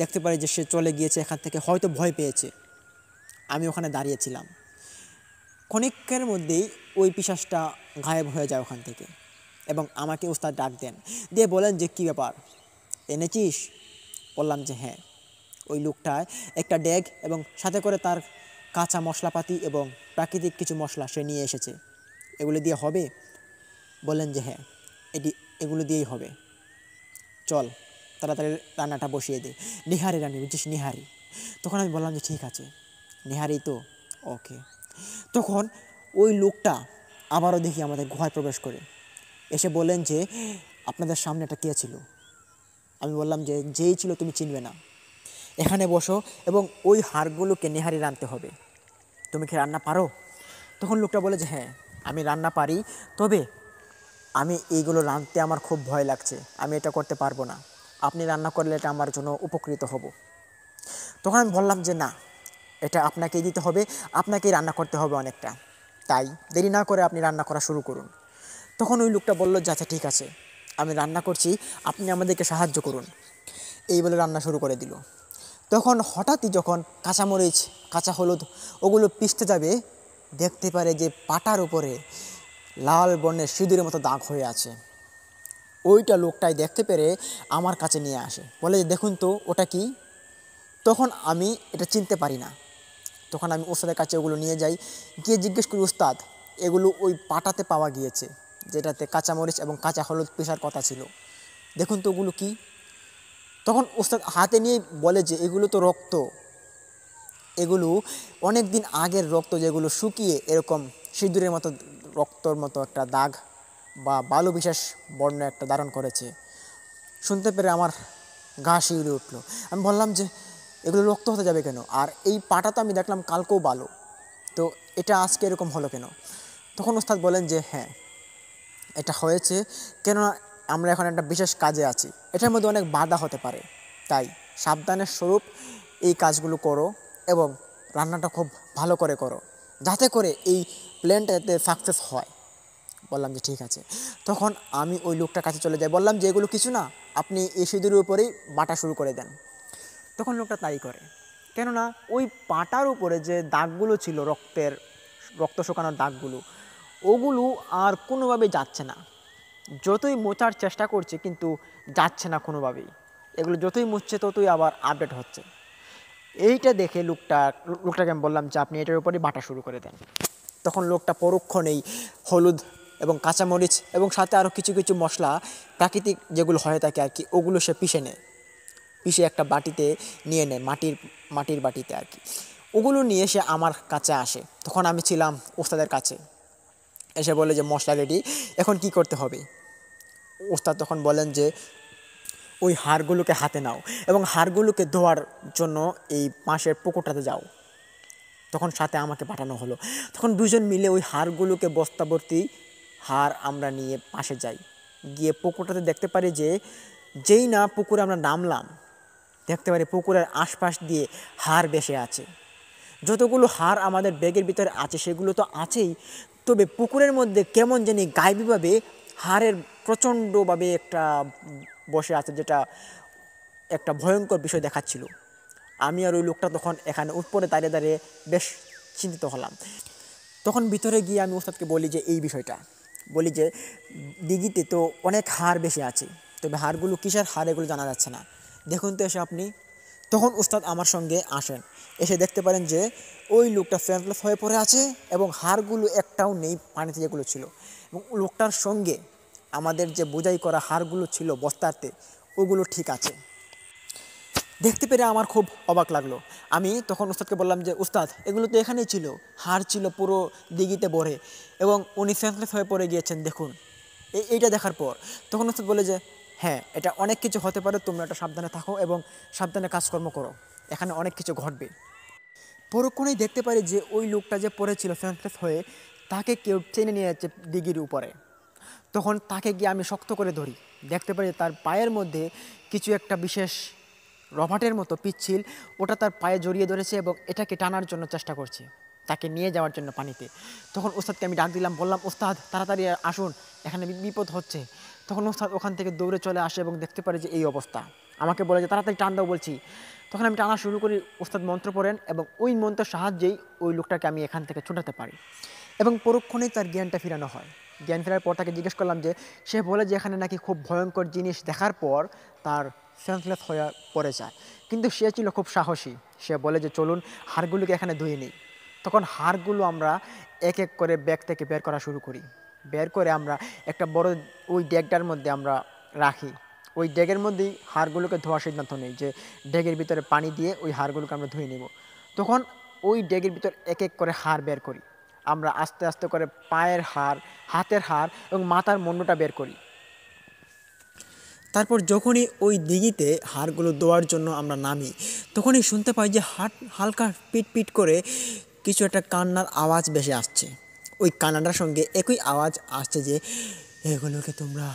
দেখতে পারি যে সে চলে গিয়েছে এখান থেকে, হয়তো ভয় পেয়েছে। আমি ওখানে দাঁড়িয়েছিলাম, ক্ষণিকের মধ্যেই ওই পিশাচটা গায়েব হয়ে যায় ওখান থেকে এবং আমাকে উস্তাদ ডাক দেন, দিয়ে বলেন যে কী ব্যাপার, এনেছিস? বললাম যে হ্যাঁ। ওই লোকটায় একটা ডেগ এবং সাথে করে তার কাঁচা মশলাপাতি এবং প্রাকৃতিক কিছু মশলা সে নিয়ে এসেছে, এগুলো দিয়ে হবে? বললেন যে হ্যাঁ, এগুলো দিয়েই হবে, চল তাড়াতাড়ি রান্নাটা বসিয়ে দে। নিহারি রান্নি, বুঝছিস, নিহারি। তখন আমি বললাম যে ঠিক আছে, নিহারি তো ওকে। তখন ওই লোকটা আবারও দেখি আমাদের গুহায় প্রবেশ করে এসে বললেন যে আপনাদের সামনে একটা কে ছিল? আমি বললাম যে যেই ছিল তুমি চিনবে না, এখানে বসো এবং ওই হাড়গুলোকে নেহারি রাঁধতে হবে। তুমি কি রান্না পারো? তখন লোকটা বলে যে হ্যাঁ, আমি রান্না পারি, তবে আমি এইগুলো রাঁধতে আমার খুব ভয় লাগছে, আমি এটা করতে পারবো না, আপনি রান্না করলে এটা আমার জন্য উপকৃত হব। তখন আমি বললাম যে না, এটা আপনাকেই দিতে হবে, আপনাকেই রান্না করতে হবে অনেকটা, তাই দেরি না করে আপনি রান্না করা শুরু করুন। তখন ওই লোকটা বলল যে আচ্ছা ঠিক আছে, আমি রান্না করছি, আপনি আমাদেরকে সাহায্য করুন। এই বলে রান্না শুরু করে দিল। তখন হঠাৎই যখন কাঁচামরিচ, কাঁচা হলুদ ওগুলো পিষতে যাবে, দেখতে পারে যে পাটার উপরে লাল বর্ণের সিঁদুরের মতো দাগ হয়ে আছে। ওইটা লোকটাই দেখতে পেরে আমার কাছে নিয়ে আসে, বলে যে দেখুন তো ওটা কি। তখন আমি এটা চিনতে পারি না। তখন আমি ওস্তাদের কাছে ওগুলো নিয়ে যাই, গিয়ে জিজ্ঞেস করি ওস্তাদ, এগুলো ওই পাটাতে পাওয়া গিয়েছে যেটাতে কাঁচামরিচ এবং কাঁচা হলুদ পেশার কথা ছিল, দেখুন তো ওগুলো কি। তখন ওস্তাদ হাতে নিয়ে বলে যে এগুলো তো রক্ত, এগুলো অনেক দিন আগের রক্ত, যেগুলো শুকিয়ে এরকম সিঁদুরের মতো রক্তর মতো একটা দাগ বা বালু বিশেষ বর্ণ একটা ধারণ করেছে। শুনতে পেরে আমার গা শিউরে উঠল। আমি বললাম যে এগুলো রক্ত হতে যাবে কেন, আর এই পাটা তো আমি দেখলাম কালকেও বালু, তো এটা আজকে এরকম হলো কেন? তখন ওস্তাদ বলেন যে হ্যাঁ, এটা হয়েছে কেননা আমরা এখন একটা বিশেষ কাজে আছি, এটার মধ্যে অনেক বাধা হতে পারে, তাই সাবধানের স্বরূপ এই কাজগুলো করো এবং রান্নাটা খুব ভালো করে করো, যাতে করে এই প্ল্যানটা যাতে সাকসেস হয়। বললাম যে ঠিক আছে। তখন আমি ওই লোকটার কাছে চলে যাই, বললাম যে এগুলো কিছু না, আপনি এই সিঁদুরের উপরেই বাটা শুরু করে দেন। তখন লোকটা তাই করে, কেননা ওই পাটার উপরে যে দাগগুলো ছিল, রক্ত শুকানোর দাগগুলো, ওগুলো আর কোনোভাবেই যাচ্ছে না। যতই মোচার চেষ্টা করছে কিন্তু যাচ্ছে না কোনোভাবেই, এগুলো যতই মুছছে ততই আবার আপডেট হচ্ছে। এইটা দেখে লোকটাকে আমি বললাম যে আপনি এটার উপরেই বাটা শুরু করে দেন। তখন লোকটা পরক্ষণেই হলুদ এবং কাঁচামরিচ এবং সাথে আরও কিছু কিছু মশলা, প্রাকৃতিক যেগুলো হয়ে থাকে আর কি, ওগুলো সে পিষে নেয়, পিষে একটা বাটিতে নিয়ে নেয়, মাটির বাটিতে আর কি। ওগুলো নিয়ে সে আমার কাছে আসে। তখন আমি ছিলাম ওস্তাদের কাছে, এসে বলে যে মশলা রেডি, এখন কি করতে হবে? ওস্তাদ তখন বলেন যে ওই হাড়গুলোকে হাতে নাও এবং হাড়গুলোকে ধোয়ার জন্য এই পাশের পুকুরটাতে যাও। তখন সাথে আমাকে পাঠানো হলো। তখন দুজন মিলে ওই হাড়গুলোকে বস্তাভর্তি হাড় আমরা নিয়ে পাশে যাই, গিয়ে পুকুরটাতে দেখতে পারি যে যেই না পুকুরে আমরা নামলাম, দেখতে পারি পুকুরের আশপাশ দিয়ে হাড় বেশে আছে। যতগুলো হাড় আমাদের ব্যাগের ভিতরে আছে সেগুলো তো আছেই, তবে পুকুরের মধ্যে কেমন জানি গায়েবীভাবে হাড়ের প্রচণ্ডভাবে একটা বসে আছে, যেটা একটা ভয়ঙ্কর বিষয় দেখাচ্ছিল। আমি আর ওই লোকটা তখন এখানে উপরে দাঁড়িয়ে দাঁড়িয়ে বেশ চিন্তিত হলাম। তখন ভিতরে গিয়ে আমি ওস্তাদকে বলি যে এই বিষয়টা, বলি যে দিঘিতে তো অনেক হাড় বেশি আছে, তবে হাড়গুলো কিসের হাড় এগুলো জানা যাচ্ছে না, দেখুন তো এসে আপনি। তখন ওস্তাদ আমার সঙ্গে আসেন, এসে দেখতে পারেন যে ওই লোকটা সেন্সলেস হয়ে পড়ে আছে এবং হাড়গুলো একটাও নেই পানিতে যেগুলো ছিল, এবং লোকটার সঙ্গে আমাদের যে বোঝাই করা হাড়গুলো ছিল বস্তাতে, ওগুলো ঠিক আছে। দেখতে পেরে আমার খুব অবাক লাগলো। আমি তখন উস্তাদকে বললাম যে উস্তাদ, এগুলো তো এখানেই ছিল, হাড় ছিল পুরো দিঘিতে ভরে এবং উনি সেন্সলেস হয়ে পড়ে গিয়েছেন, দেখুন। এইটা দেখার পর তখন উস্তাদ বলে যে হ্যাঁ, এটা অনেক কিছু হতে পারে, তোমরা এটা সাবধানে থাকো এবং সাবধানে কাজকর্ম করো, এখানে অনেক কিছু ঘটবে। পরক্ষণেই দেখতে পারি যে ওই লোকটা যে পড়েছিল সেন্সলেস হয়ে, তাকে কেউ টেনে নিয়ে যাচ্ছে দিঘির উপরে। তখন তাকে গিয়ে আমি শক্ত করে ধরি, দেখতে পারি তার পায়ের মধ্যে কিছু একটা বিশেষ রবার্টের মতো পিচ্ছিল, ওটা তার পায়ে জড়িয়ে ধরেছে এবং এটাকে টানার জন্য চেষ্টা করছে, তাকে নিয়ে যাওয়ার জন্য পানিতে। তখন ওস্তাদকে আমি ডাক দিলাম, বললাম ওস্তাদ তাড়াতাড়ি আসুন, এখানে বিপদ হচ্ছে। তখন ওস্তাদ ওখান থেকে দৌড়ে চলে আসে এবং দেখতে পারে যে এই অবস্থা, আমাকে বলে যে তাড়াতাড়ি টান দাও বলছি। তখন আমি টানা শুরু করি, ওস্তাদ মন্ত্র পড়েন এবং ওই মন্ত্রের সাহায্যেই ওই লোকটাকে আমি এখান থেকে ছুটাতে পারি এবং পরক্ষণেই তার জ্ঞানটা ফেরানো হয়। জ্ঞান ফেরার পর তাকে জিজ্ঞেস করলাম যে সে বলে যে এখানে নাকি খুব ভয়ঙ্কর জিনিস দেখার পর তার সেন্সলেস হয়ে পড়ে যায়, কিন্তু সে ছিল খুব সাহসী। সে বলে যে চলুন হাড়গুলোকে এখানে ধুয়ে নিই। তখন হাড়গুলো আমরা এক এক করে ব্যাগ থেকে বের করা শুরু করি। বের করে আমরা একটা বড় ওই ডেকটার মধ্যে আমরা রাখি। ওই ডেকের মধ্যেই হাড়গুলোকে ধোয়ার সিদ্ধান্ত নেই যে ডেকের ভিতরে পানি দিয়ে ওই হাড়গুলোকে আমরা ধুয়ে নেব। তখন ওই ডেকের ভিতর এক এক করে হাড় বের করি। আমরা আস্তে আস্তে করে পায়ের হাড়, হাতের হাড় এবং মাথার মুন্ডটা বের করি। তারপর যখনই ওই দিঘিতে হাড়গুলো ধোয়ার জন্য আমরা নামি, তখনই শুনতে পাই যে হালকা পিট পিট করে কিছু একটা কান্নার আওয়াজ ভেসে আসছে। ওই কান্নাটার সঙ্গে একই আওয়াজ আসছে যে এগুলোকে তোমরা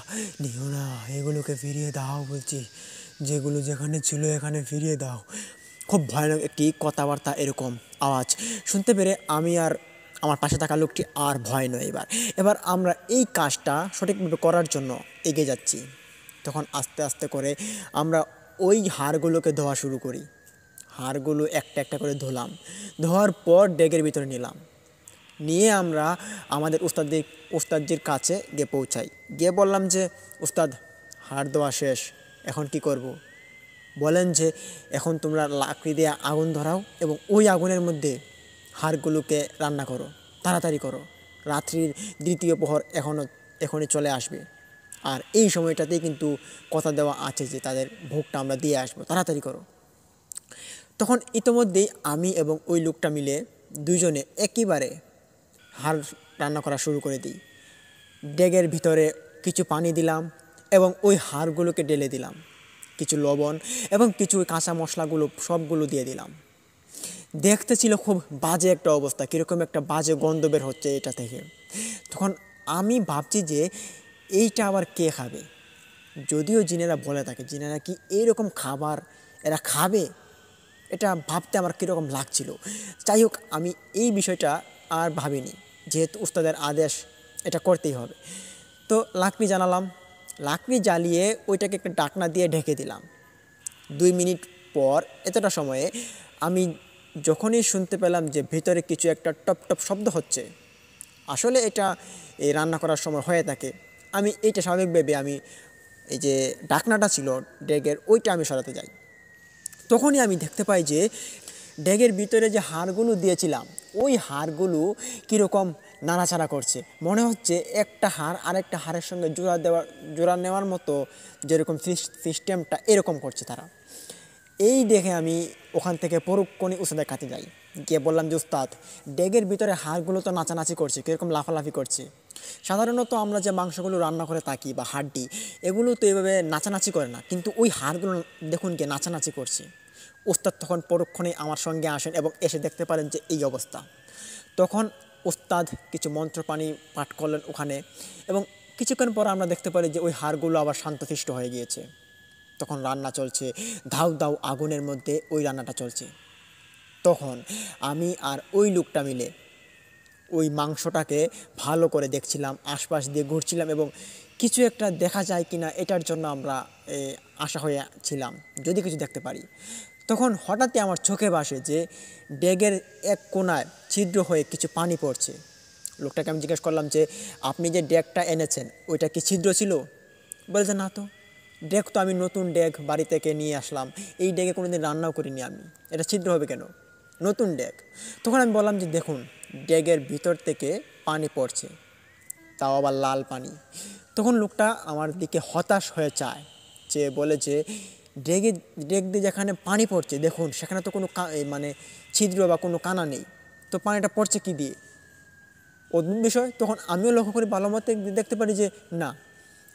নিও না, এগুলোকে ফিরিয়ে দাও বলছি, যেগুলো যেখানে ছিল এখানে ফিরিয়ে দাও। খুব ভয়ানক একটি কথাবার্তা, এরকম আওয়াজ শুনতে পেরে আমি আর আমার পাশে থাকা লোকটি আর ভয় নয়। এবার আমরা এই কাজটা সঠিকভাবে করার জন্য এগিয়ে যাচ্ছি। তখন আস্তে আস্তে করে আমরা ওই হাড়গুলোকে ধোয়া শুরু করি। হাড়গুলো একটা একটা করে ধুলাম। ধোয়ার পর ডেকের ভিতরে নিলাম। নিয়ে আমরা আমাদের উস্তাদজির কাছে গিয়ে পৌঁছাই। গিয়ে বললাম যে উস্তাদ, হাড় ধোয়া শেষ, এখন কি করব? বলেন যে এখন তোমরা লাকড়ি দিয়ে আগুন ধরাও এবং ওই আগুনের মধ্যে হাড়গুলোকে রান্না করো, তাড়াতাড়ি করো, রাত্রির দ্বিতীয় প্রহর এখনই চলে আসবে। আর এই সময়টাতেই কিন্তু কথা দেওয়া আছে যে তাদের ভোগটা আমরা দিয়ে আসবো, তাড়াতাড়ি করো। তখন ইতোমধ্যেই আমি এবং ওই লোকটা মিলে দুজনে একইবারে হাড় রান্না করা শুরু করে দিই। ডেগের ভিতরে কিছু পানি দিলাম এবং ওই হাড়গুলোকে ঢেলে দিলাম, কিছু লবণ এবং কিছু কাঁচা মশলাগুলো সবগুলো দিয়ে দিলাম। দেখতে ছিল খুব বাজে একটা অবস্থা, কীরকম একটা বাজে গন্ধ বের হচ্ছে এটা থেকে। তখন আমি ভাবছি যে এইটা আবার কে খাবে? যদিও জিনেরা বলে থাকে, জিনেরা কি এইরকম খাবার এরা খাবে, এটা ভাবতে আমার কীরকম লাগছিল। যাই হোক, আমি এই বিষয়টা আর ভাবিনি, যেহেতু উস্তাদের আদেশ, এটা করতেই হবে। তো লাকড়ি জ্বালালাম, লাকড়ি জ্বালিয়ে ওইটাকে একটা ঢাকনা দিয়ে ঢেকে দিলাম। 2 মিনিট পর এতটা সময়ে আমি যখনই শুনতে পেলাম যে ভিতরে কিছু একটা টপ টপ শব্দ হচ্ছে, আসলে এটা এই রান্না করার সময় হয়ে থাকে, আমি এইটা স্বাভাবিক ভেবে আমি এই যে ঢাকনাটা ছিল ডেগের, ওইটা আমি সরাতে যাই। তখনই আমি দেখতে পাই যে ডেগের ভিতরে যে হাড়গুলো দিয়েছিলাম, ওই হাড়গুলো কীরকম নাড়াচাড়া করছে। মনে হচ্ছে একটা হাড় আরেকটা হাড়ের সঙ্গে জোড়া নেওয়ার মতো যেরকম সিস্টেমটা এরকম করছে তারা। এই দেখে আমি ওখান থেকে পরক্ষণে উস্তাদের কাছে যাই, গিয়ে বললাম যে উস্তাদ, ডেগের ভিতরে হাড়গুলো তো নাচানাচি করছে, কীরকম লাফালাফি করছে। সাধারণত আমরা যে মাংসগুলো রান্না করে থাকি বা হাড্ডি, এগুলো তো এভাবে নাচানাচি করে না, কিন্তু ওই হাড়গুলো দেখুন গিয়ে নাচানাচি করছে। উস্তাদ তখন পরক্ষণে আমার সঙ্গে আসেন এবং এসে দেখতে পারেন যে এই অবস্থা। তখন উস্তাদ কিছু মন্ত্রপানি পাঠ করলেন ওখানে এবং কিছুক্ষণ পর আমরা দেখতে পারি যে ওই হাড়গুলো আবার শান্তশিষ্ট হয়ে গিয়েছে। তখন রান্না চলছে, ধাউ ধাউ আগুনের মধ্যে ওই রান্নাটা চলছে। তখন আমি আর ওই লোকটা মিলে ওই মাংসটাকে ভালো করে দেখছিলাম, আশপাশ দিয়ে ঘুরছিলাম এবং কিছু একটা দেখা যায় কিনা এটার জন্য আমরা আশা হয়ে ছিলাম, যদি কিছু দেখতে পারি। তখন হঠাৎই আমার চোখে ভাসে যে ডেগের এক কোণায় ছিদ্র হয়ে কিছু পানি পড়ছে। লোকটাকে আমি জিজ্ঞেস করলাম যে আপনি যে ডেগটা এনেছেন ওইটা কি ছিদ্র ছিল? বলছে না তো, ডেগ তো আমি নতুন ডেগ বাড়ি থেকে নিয়ে আসলাম, এই ডেগে কোনোদিন রান্নাও করিনি আমি, এটা ছিদ্র হবে কেন? নতুন ডেগ। তখন আমি বললাম যে দেখুন, ডেগের ভিতর থেকে পানি পড়ছে, তাও আবার লাল পানি। তখন লোকটা আমার দিকে হতাশ হয়ে চায়, যে বলে যে ডেগ দিয়ে যেখানে পানি পড়ছে দেখুন সেখানে তো কোনো মানে ছিদ্র বা কোনো কানা নেই, তো পানিটা পড়ছে কি দিয়ে? অদ্ভুত বিষয়। তখন আমিও লক্ষ্য করি, ভালো মতো দেখতে পারি যে না,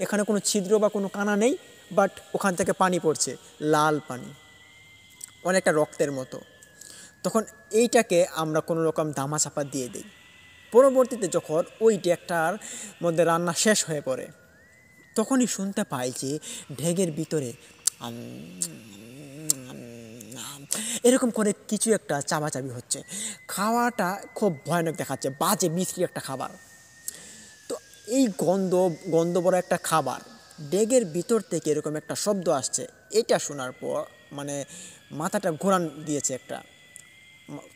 এখানে কোনো ছিদ্র বা কোনো কানা নেই, বাট ওখান থেকে পানি পড়ছে, লাল পানি, অনেকটা রক্তের মতো। তখন এইটাকে আমরা কোনো রকম ধামাচাপা দিয়ে দিই। পরবর্তীতে যখন ওই ডেগটার মধ্যে রান্না শেষ হয়ে পড়ে, তখনই শুনতে পাই যে ডেগের ভিতরে এরকম করে কিছু একটা চাবাচাবি হচ্ছে। খাওয়াটা খুব ভয়ানক দেখাচ্ছে, বাজে বিশ্রী একটা খাবার। তো এই গন্ধ বড় একটা খাবার, ডেগের ভিতর থেকে এরকম একটা শব্দ আসছে, এটা শোনার পর মানে মাথাটা ঘোরান দিয়েছে একটা।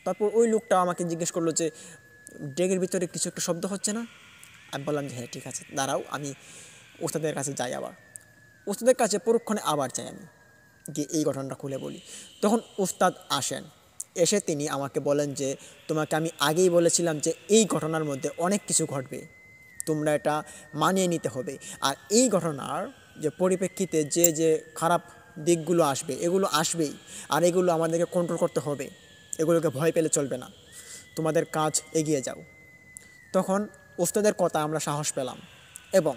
তারপর ওই লোকটা আমাকে জিজ্ঞেস করলো যে ডেগের ভিতরে কিছু একটা শব্দ হচ্ছে না? আমি বললাম যে হ্যাঁ ঠিক আছে, দাঁড়াও আমি ওস্তাদের কাছে যাই। আবার ওস্তাদের কাছে পরক্ষণে আবার যাই আমি, গিয়ে এই ঘটনাটা খুলে বলি। তখন ওস্তাদ আসেন, এসে তিনি আমাকে বলেন যে তোমাকে আমি আগেই বলেছিলাম যে এই ঘটনার মধ্যে অনেক কিছু ঘটবে, তোমরা এটা মানিয়ে নিতে হবে। আর এই ঘটনার যে পরিপ্রেক্ষিতে যে যে খারাপ দিকগুলো আসবে এগুলো আসবেই, আর এগুলো আমাদেরকে কন্ট্রোল করতে হবে, এগুলোকে ভয় পেলে চলবে না, তোমাদের কাজ এগিয়ে যাও। তখন ওস্তাদের কথা আমরা সাহস পেলাম এবং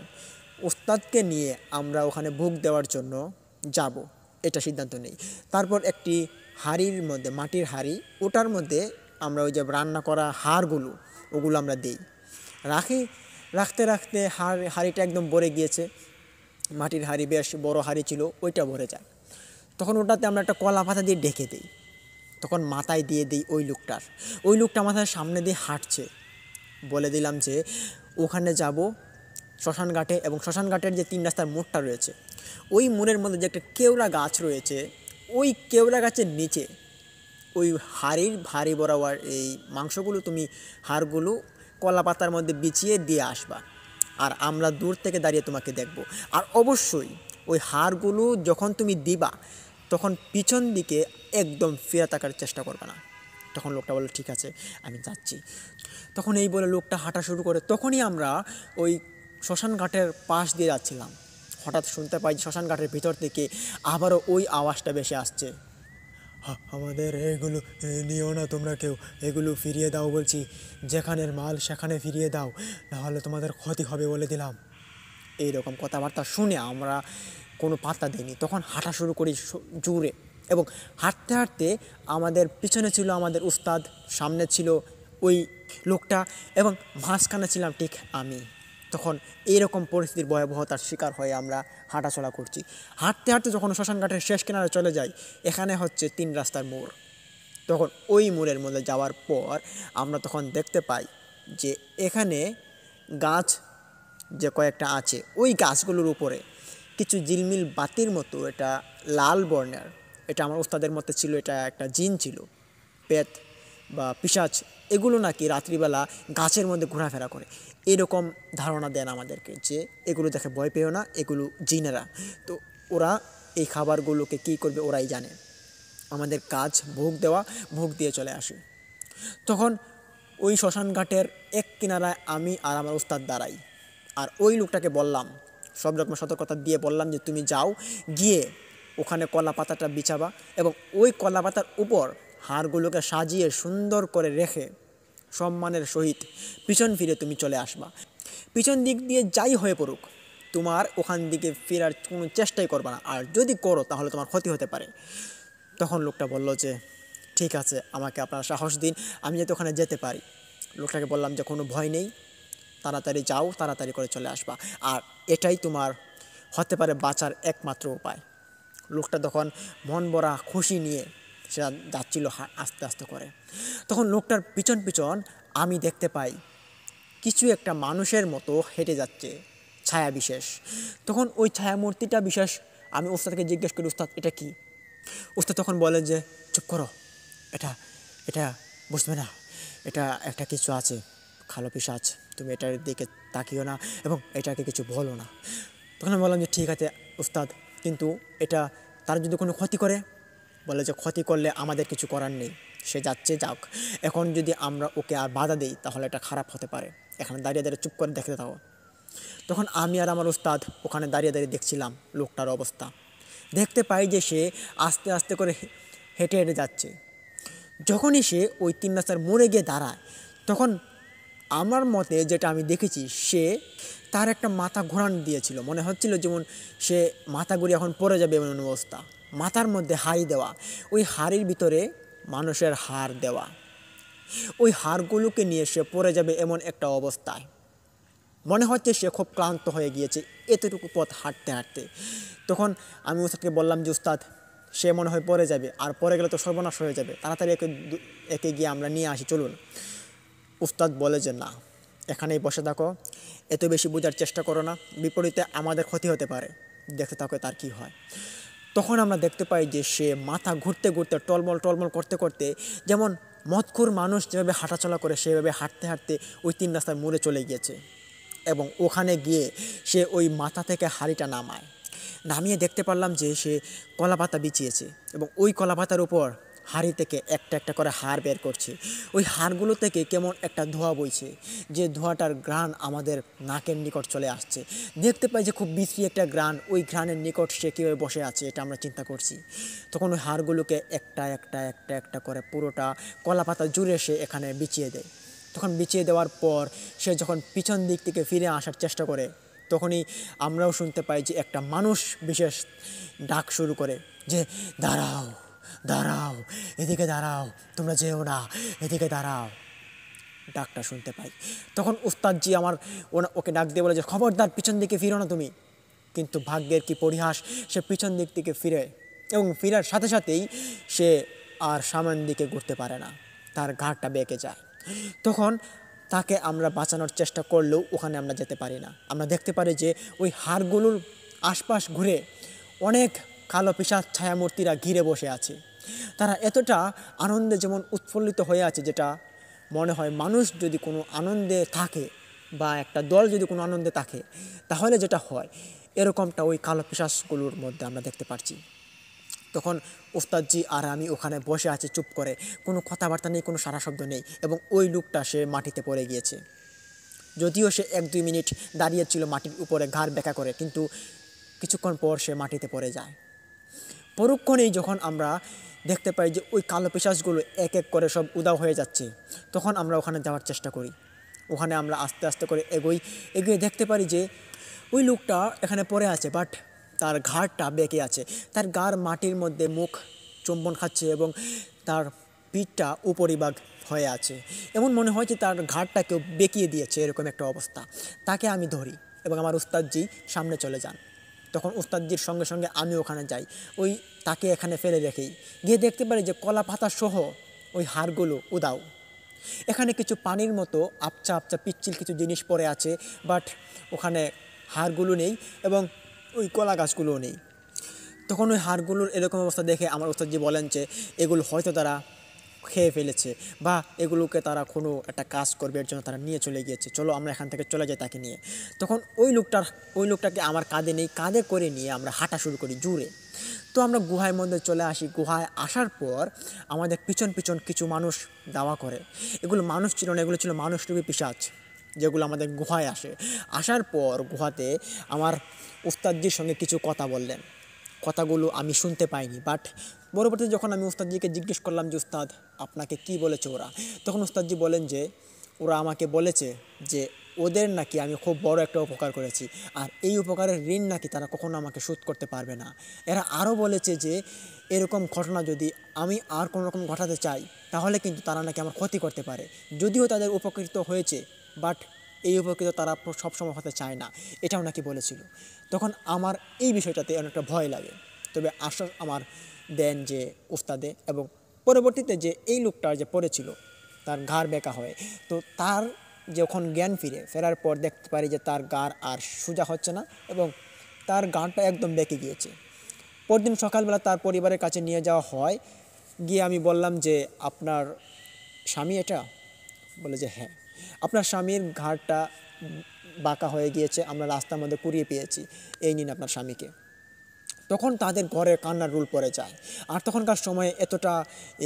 ওস্তাদকে নিয়ে আমরা ওখানে ভোগ দেওয়ার জন্য যাব এটা সিদ্ধান্ত নেই। তারপর একটি হাঁড়ির মধ্যে, মাটির হাঁড়ি, ওটার মধ্যে আমরা ওই যে রান্না করা হাড়গুলো ওগুলো আমরা দিই, রাখতে রাখতে হাঁড়িটা একদম ভরে গিয়েছে। মাটির হাঁড়ি বেশ বড় হাঁড়ি ছিল, ওইটা ভরে যায়। তখন ওটাতে আমরা একটা কলা পাতা দিয়ে ঢেকে দিই। তখন মাথায় দিয়ে দিই ওই লোকটা মাথার সামনে দিয়ে হাঁটছে। বলে দিলাম যে ওখানে যাব শ্মশান ঘাটে, এবং শ্মশান ঘাটের যে 3 রাস্তার মোড়টা রয়েছে ওই মোড়ের মধ্যে যে একটা কেওড়া গাছ রয়েছে, ওই কেওড়া গাছের নিচে ওই হাড়ির ভারী বরাবর এই মাংসগুলো, তুমি হাড়গুলো কলা পাতার মধ্যে বিছিয়ে দিয়ে আসবা, আর আমরা দূর থেকে দাঁড়িয়ে তোমাকে দেখব। আর অবশ্যই ওই হাড়গুলো যখন তুমি দিবা তখন পিছন দিকে একদম ফিরে তাকার চেষ্টা করবে না। তখন লোকটা বলল ঠিক আছে আমি যাচ্ছি। তখন এই বলে লোকটা হাঁটা শুরু করে। তখনই আমরা ওই শ্মশান ঘাটের পাশ দিয়ে যাচ্ছিলাম, হঠাৎ শুনতে পাই শ্মশান ঘাটের ভিতর থেকে আবারও ওই আওয়াজটা ভেসে আসছে, আমাদের এগুলো নিও না তোমরা কেউ, এগুলো ফিরিয়ে দাও বলছি, যেখানের মাল সেখানে ফিরিয়ে দাও, নাহলে তোমাদের ক্ষতি হবে বলে দিলাম। এইরকম কথাবার্তা শুনে আমরা কোনো পাত্তা দিইনি। তখন হাঁটা শুরু করি জোরে, এবং হাঁটতে হাঁটতে আমাদের পিছনে ছিল আমাদের উস্তাদ, সামনে ছিল ওই লোকটা, এবং মাঝখানে ছিলাম ঠিক আমি। তখন এইরকম পরিস্থিতির ভয়াবহতার শিকার হয়ে আমরা হাঁটাচলা করছি। হাঁটতে হাঁটতে যখন শ্মশান ঘাটের শেষ কিনারে চলে যাই, এখানে হচ্ছে 3 রাস্তার মোড়। তখন ওই মোড়ের মধ্যে যাওয়ার পর আমরা তখন দেখতে পাই যে এখানে গাছ যে কয়েকটা আছে, ওই গাছগুলোর উপরে কিছু ঝিলমিল বাতির মতো, এটা লাল বর্ণের, এটা আমার ওস্তাদের মতে ছিল এটা একটা জিন ছিল, পেত বা পিশাচ, এগুলো নাকি রাত্রিবেলা গাছের মধ্যে ঘোরাফেরা করে, এরকম ধারণা দেন আমাদেরকে যে এগুলো দেখে ভয় পেও না, এগুলো জিনেরা। তো ওরা এই খাবারগুলোকে কী করবে ওরাই জানে, আমাদের কাজ ভোগ দেওয়া, ভোগ দিয়ে চলে আসি। তখন ওই শ্মশান ঘাটের এক কিনারায় আমি আর আমার উস্তাদ দাঁড়াই, আর ওই লোকটাকে বললাম, সব রকম সতর্কতা দিয়ে বললাম যে তুমি যাও, গিয়ে ওখানে কলা পাতাটা বিছাবা, এবং ওই কলা পাতার উপর হাড়গুলোকে সাজিয়ে সুন্দর করে রেখে সম্মানের সহিত পিছন ফিরে তুমি চলে আসবা। পিছন দিক দিয়ে যাই হয়ে পড়ুক, তোমার ওখান দিকে ফেরার কোনো চেষ্টাই করবে না, আর যদি করো তাহলে তোমার ক্ষতি হতে পারে। তখন লোকটা বলল যে ঠিক আছে, আমাকে আপনারা সাহস দিন, আমি যাতে ওখানে যেতে পারি। লোকটাকে বললাম যে কোনো ভয় নেই, তাড়াতাড়ি যাও, তাড়াতাড়ি করে চলে আসবা, আর এটাই তোমার হতে পারে বাঁচার একমাত্র উপায়। লোকটা তখন মন ভরা খুশি নিয়ে সে যাচ্ছিল আস্তে আস্তে করে। তখন লোকটার পিছন পিছন আমি দেখতে পাই কিছু একটা মানুষের মতো হেঁটে যাচ্ছে, ছায়া বিশেষ। তখন ওই ছায়ামূর্তিটা বিশেষ, আমি ওস্তাদকে জিজ্ঞেস করি উস্তাদ এটা কি? উস্তাদ তখন বলেন যে চুপ করো, এটা এটা বুঝবে না, এটা একটা কিছু আছে, কালো পিশাচ, তুমি এটার দিকে তাকিও না এবং এটাকে কিছু বলো না। তখন আমি বললাম যে ঠিক আছে উস্তাদ, কিন্তু এটা তার যদি কোনো ক্ষতি করে? বলে যে ক্ষতি করলে আমাদের কিছু করার নেই, সে যাচ্ছে যাক, এখন যদি আমরা ওকে আর বাধা দিই তাহলে এটা খারাপ হতে পারে, এখানে দাঁড়িয়ে দাঁড়িয়ে চুপ করে দেখতে থাকো। তখন আমি আর আমার উস্তাদ ওখানে দাঁড়িয়ে দাঁড়িয়ে দেখছিলাম লোকটার অবস্থা। দেখতে পাই যে সে আস্তে আস্তে করে হেঁটে হেঁটে যাচ্ছে। যখনই সে ওই 3 রাস্তার মোড়ে গিয়ে দাঁড়ায়, তখন আমার মতে যেটা আমি দেখেছি, সে তার একটা মাথা ঘোরান দিয়েছিল, মনে হচ্ছিল যেমন সে মাথা ঘুরে এখন পড়ে যাবে এমন অবস্থা। মাথার মধ্যে হাড়ি দেওয়া, ওই হাড়ির ভিতরে মানুষের হাড় দেওয়া, ওই হাড়গুলোকে নিয়ে সে পড়ে যাবে এমন একটা অবস্থায়। মনে হচ্ছে সে খুব ক্লান্ত হয়ে গিয়েছে এতটুকু পথ হাঁটতে হাঁটতে। তখন আমি উস্তাদকে বললাম যে উস্তাদ, সে মনে হয় পড়ে যাবে, আর পড়ে গেলে তো সর্বনাশ হয়ে যাবে, তাড়াতাড়ি একে গিয়ে আমরা নিয়ে আসি, চলুন। উস্তাদ বলে যে না, এখানেই বসে থাকো, এত বেশি বোঝার চেষ্টা করো না, বিপরীতে আমাদের ক্ষতি হতে পারে, দেখতে থাকো তার কি হয়। তখন আমরা দেখতে পাই যে সে মাথা ঘুরতে ঘুরতে টলমল টলমল করতে করতে, যেমন মদখোর মানুষ যেভাবে হাঁটাচলা করে সেভাবে হাঁটতে হাঁটতে ওই 3 রাস্তার মোড়ে চলে গিয়েছে, এবং ওখানে গিয়ে সে ওই মাথা থেকে হাঁড়িটা নামিয়ে দেখতে পারলাম যে সে কলাপাতা বিছিয়েছে, এবং ওই কলাপাতার উপর হাঁড়ি থেকে একটা একটা করে হাড় বের করছে। ওই হাড়গুলো থেকে কেমন একটা ধোঁয়া বইছে, যে ধোঁয়াটার ঘ্রাণ আমাদের নাকের নিকট চলে আসছে। দেখতে পাই যে খুব বিশ্রী একটা ঘ্রাণ, ওই ঘ্রাণের নিকট সে কীভাবে বসে আছে এটা আমরা চিন্তা করছি। তখন ওই হাড়গুলোকে একটা একটা একটা একটা করে পুরোটা কলা পাতা জুড়ে সে এখানে বিছিয়ে দেয়। তখন বিছিয়ে দেওয়ার পর সে যখন পিছন দিক থেকে ফিরে আসার চেষ্টা করে, তখনই আমরাও শুনতে পাই যে একটা মানুষ বিশেষ ডাক শুরু করে যে দাঁড়াও দাঁড়াও, এদিকে দাঁড়াও, তোমরা যেও না, এদিকে দাঁড়াও। ডাকটা শুনতে পাই। তখন উস্তাদজি ওকে ডাক দিয়ে বলে যে খবরদার পিছন দিকে ফিরো না তুমি। কিন্তু ভাগ্যের কি পরিহাস, সে পিছন দিক থেকে ফিরে এবং ফিরার সাথে সাথেই সে আর সামনের দিকে ঘুরতে পারে না, তার ঘাড়টা বেঁকে যায়। তখন তাকে আমরা বাঁচানোর চেষ্টা করলেও ওখানে আমরা যেতে পারি না। আমরা দেখতে পারি যে ওই হাড়গুলোর আশপাশ ঘুরে অনেক কালো পিশাচ ছায়ামূর্তিরা ঘিরে বসে আছে। তারা এতটা আনন্দে যেমন উৎফুল্লিত হয়ে আছে, যেটা মনে হয় মানুষ যদি কোনো আনন্দে থাকে বা একটা দল যদি কোনো আনন্দে থাকে তাহলে যেটা হয়, এরকমটা ওই কালো পিশাচগুলোর মধ্যে আমরা দেখতে পাচ্ছি। তখন ওস্তাদজি আর আমি ওখানে বসে আছি চুপ করে, কোনো কথাবার্তা নেই, কোনো সারা শব্দ নেই, এবং ওই লোকটা সে মাটিতে পড়ে গিয়েছে। যদিও সে 1-2 মিনিট দাঁড়িয়েছিল মাটির উপরে ঘাড় বেঁকা করে, কিন্তু কিছুক্ষণ পর সে মাটিতে পড়ে যায়। পরক্ষণেই যখন আমরা দেখতে পাই যে ওই কালো পিশাচগুলো এক এক করে সব উধাও হয়ে যাচ্ছে, তখন আমরা ওখানে যাওয়ার চেষ্টা করি। ওখানে আমরা আস্তে আস্তে করে এগিয়ে দেখতে পারি যে ওই লোকটা এখানে পড়ে আছে, বাট তার ঘাড়টা বেঁকে আছে, তার ঘাড় মাটির মধ্যে মুখ চুম্বন খাচ্ছে এবং তার পিঠটা উপরিভাগ হয়ে আছে। এমন মনে হয় যে তার ঘাড়টা কেউ বেঁকিয়ে দিয়েছে, এরকম একটা অবস্থা। তাকে আমি ধরি এবং আমার উস্তাদজি সামনে চলে যান। তখন উস্তাদজির সঙ্গে সঙ্গে আমি ওখানে যাই, ওই তাকে এখানে ফেলে রেখেই গিয়ে দেখতে পারি যে কলা পাতা সহ ওই হাড়গুলো উদাও। এখানে কিছু পানির মতো আপচা আপচা পিচ্ছিল কিছু জিনিস পড়ে আছে, বাট ওখানে হাড়গুলো নেই এবং ওই কলা গাছগুলোও নেই। তখন ওই হাড়গুলোর এরকম অবস্থা দেখে আমার উস্তাদজি বলেন যে এগুলো হয়তো তারা খেয়ে ফেলেছে বা এগুলোকে তারা কোনো একটা কাজ করবে, এর জন্য তারা নিয়ে চলে গিয়েছে, চলো আমরা এখান থেকে চলে যাই তাকে নিয়ে। তখন ওই লোকটাকে আমার কাঁধে করে নিয়ে আমরা হাঁটা শুরু করি জুড়ে। তো আমরা গুহার মধ্যে চলে আসি। গুহায় আসার পর আমাদের পিছন পিছন কিছু মানুষ দাওয়া করে। এগুলো মানুষ ছিল না, এগুলো ছিল মানুষরূপী পিশাচ, যেগুলো আমাদের গুহায় আসার পর গুহাতে আমার উস্তাদজির সঙ্গে কিছু কথা বললেন। কথাগুলো আমি শুনতে পাইনি, বাট পরবর্তীতে যখন আমি উস্তাদজিকে জিজ্ঞেস করলাম যে উস্তাদ আপনাকে কি বলেছে ওরা, তখন উস্তাদজি বলেন যে ওরা আমাকে বলেছে যে ওদের নাকি আমি খুব বড় একটা উপকার করেছি, আর এই উপকারের ঋণ নাকি তারা কখনো আমাকে শোধ করতে পারবে না। এরা আরও বলেছে যে এরকম ঘটনা যদি আমি আর কোনো রকম ঘটাতে চাই তাহলে কিন্তু তারা নাকি আমার ক্ষতি করতে পারে। যদিও তাদের উপকৃত হয়েছে, বাট এই উপকৃত তারা সবসময় হতে চায় না, এটাও নাকি বলেছিল। তখন আমার এই বিষয়টাতে অনেকটা ভয় লাগে। তবে আশ্বাস আমার দেন যে উস্তাদে, এবং পরবর্তীতে যে এই লোকটার যে পড়েছিল তার ঘাড় বেঁকা হয়, তো তার যখন জ্ঞান ফেরার পর দেখতে পারি যে তার ঘাড় আর সোজা হচ্ছে না এবং তার ঘাড়টা একদম বেঁকে গিয়েছে। পরদিন সকালবেলা তার পরিবারের কাছে নিয়ে যাওয়া হয়। গিয়ে আমি বললাম যে আপনার স্বামী এটা? বলে যে হ্যাঁ, আপনার স্বামীর ঘাড়টা বাঁকা হয়ে গিয়েছে, আমরা রাস্তার মধ্যে কুড়িয়ে পেয়েছি, এই নিন আপনার স্বামীকে। তখন তাদের ঘরে কান্নার রোল পড়ে যায়। আর তখনকার সময়ে এতটা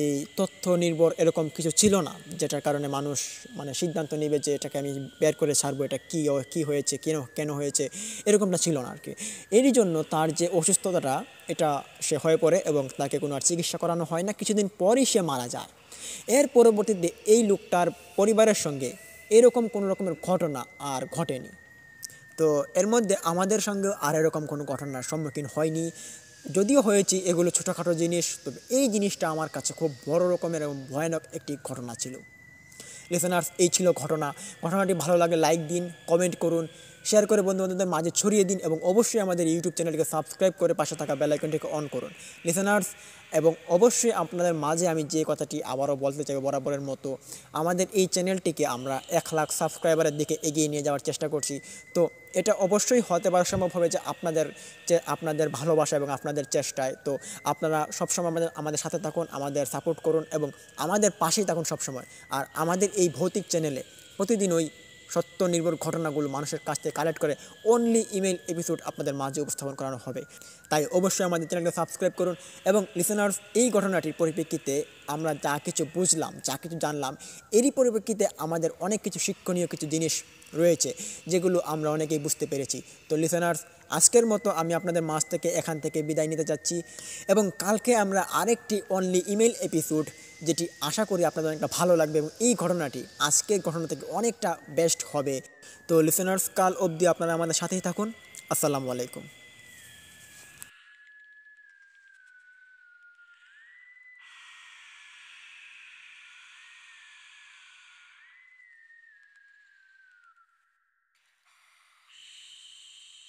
এই তথ্য নির্ভর এরকম কিছু ছিল না, যেটার কারণে মানুষ সিদ্ধান্ত নেবে যে এটাকে আমি বের করে ছাড়বো, এটা কী হয়েছে, কেন হয়েছে, এরকমটা ছিল না আর কি। এরই জন্য তার যে অসুস্থতাটা এটা সে হয়ে পড়ে এবং তাকে কোনো আর চিকিৎসা করানো হয় না, কিছুদিন পরই সে মারা যায়। এর পরবর্তীতে এই লোকটার পরিবারের সঙ্গে এরকম কোনো রকমের ঘটনা আর ঘটেনি। তো এর মধ্যে আমাদের সঙ্গেও আর এরকম কোনো ঘটনার সম্মুখীন হয়নি, যদিও হয়েছি এগুলো ছোটোখাটো জিনিস, তবে এই জিনিসটা আমার কাছে খুব বড় রকমের এবং ভয়ানক একটি ঘটনা ছিল। লিসেনার্স, এই ছিল ঘটনাটি ভালো লাগলে লাইক দিন, কমেন্ট করুন, শেয়ার করে বন্ধুবান্ধবদের মাঝে ছড়িয়ে দিন এবং অবশ্যই আমাদের ইউটিউব চ্যানেলকে সাবস্ক্রাইব করে পাশে থাকা বেল আইকনটিকে অন করুন লিসেনার্স। এবং অবশ্যই আপনাদের মাঝে আমি যে কথাটি আবারও বলতে চাই বরাবরের মতো, আমাদের এই চ্যানেলটিকে আমরা 1 লাখ সাবস্ক্রাইবারের দিকে এগিয়ে নিয়ে যাওয়ার চেষ্টা করছি। তো এটা অবশ্যই হতে পারা সম্ভব হবে যে আপনাদের ভালোবাসা এবং আপনাদের চেষ্টায়। তো আপনারা সবসময় আমাদের সাথে থাকুন, আমাদের সাপোর্ট করুন এবং আমাদের পাশেই থাকুন সবসময়। আর আমাদের এই ভৌতিক চ্যানেলে প্রতিদিন ওই সত্য নির্ভর ঘটনাগুলো মানুষের কাছ থেকে কালেক্ট করে অনলি ইমেল এপিসোড আপনাদের মাঝে উপস্থাপন করানো হবে। তাই অবশ্যই আমাদের চ্যানেলকে সাবস্ক্রাইব করুন এবং লিসেনার্স, এই ঘটনাটির পরিপ্রেক্ষিতে আমরা যা কিছু বুঝলাম, যা কিছু জানলাম, এরই পরিপ্রেক্ষিতে আমাদের অনেক কিছু শিক্ষণীয় কিছু জিনিস রয়েছে যেগুলো আমরা অনেকেই বুঝতে পেরেছি। তো লিসেনার্স, আজকের মতো আমি আপনাদের মাঝ থেকে এখান থেকে বিদায় নিতে যাচ্ছি এবং কালকে আমরা আরেকটি অনলি ইমেল এপিসোড, যেটি আশা করি আপনাদের অনেকটা ভালো লাগবে এবং এই ঘটনাটি আজকের ঘটনা থেকে অনেকটা বেস্ট হবে। তো লিসেনার্স, কাল অবধি আপনারা আমাদের সাথেই থাকুন। আসসালামু আলাইকুম।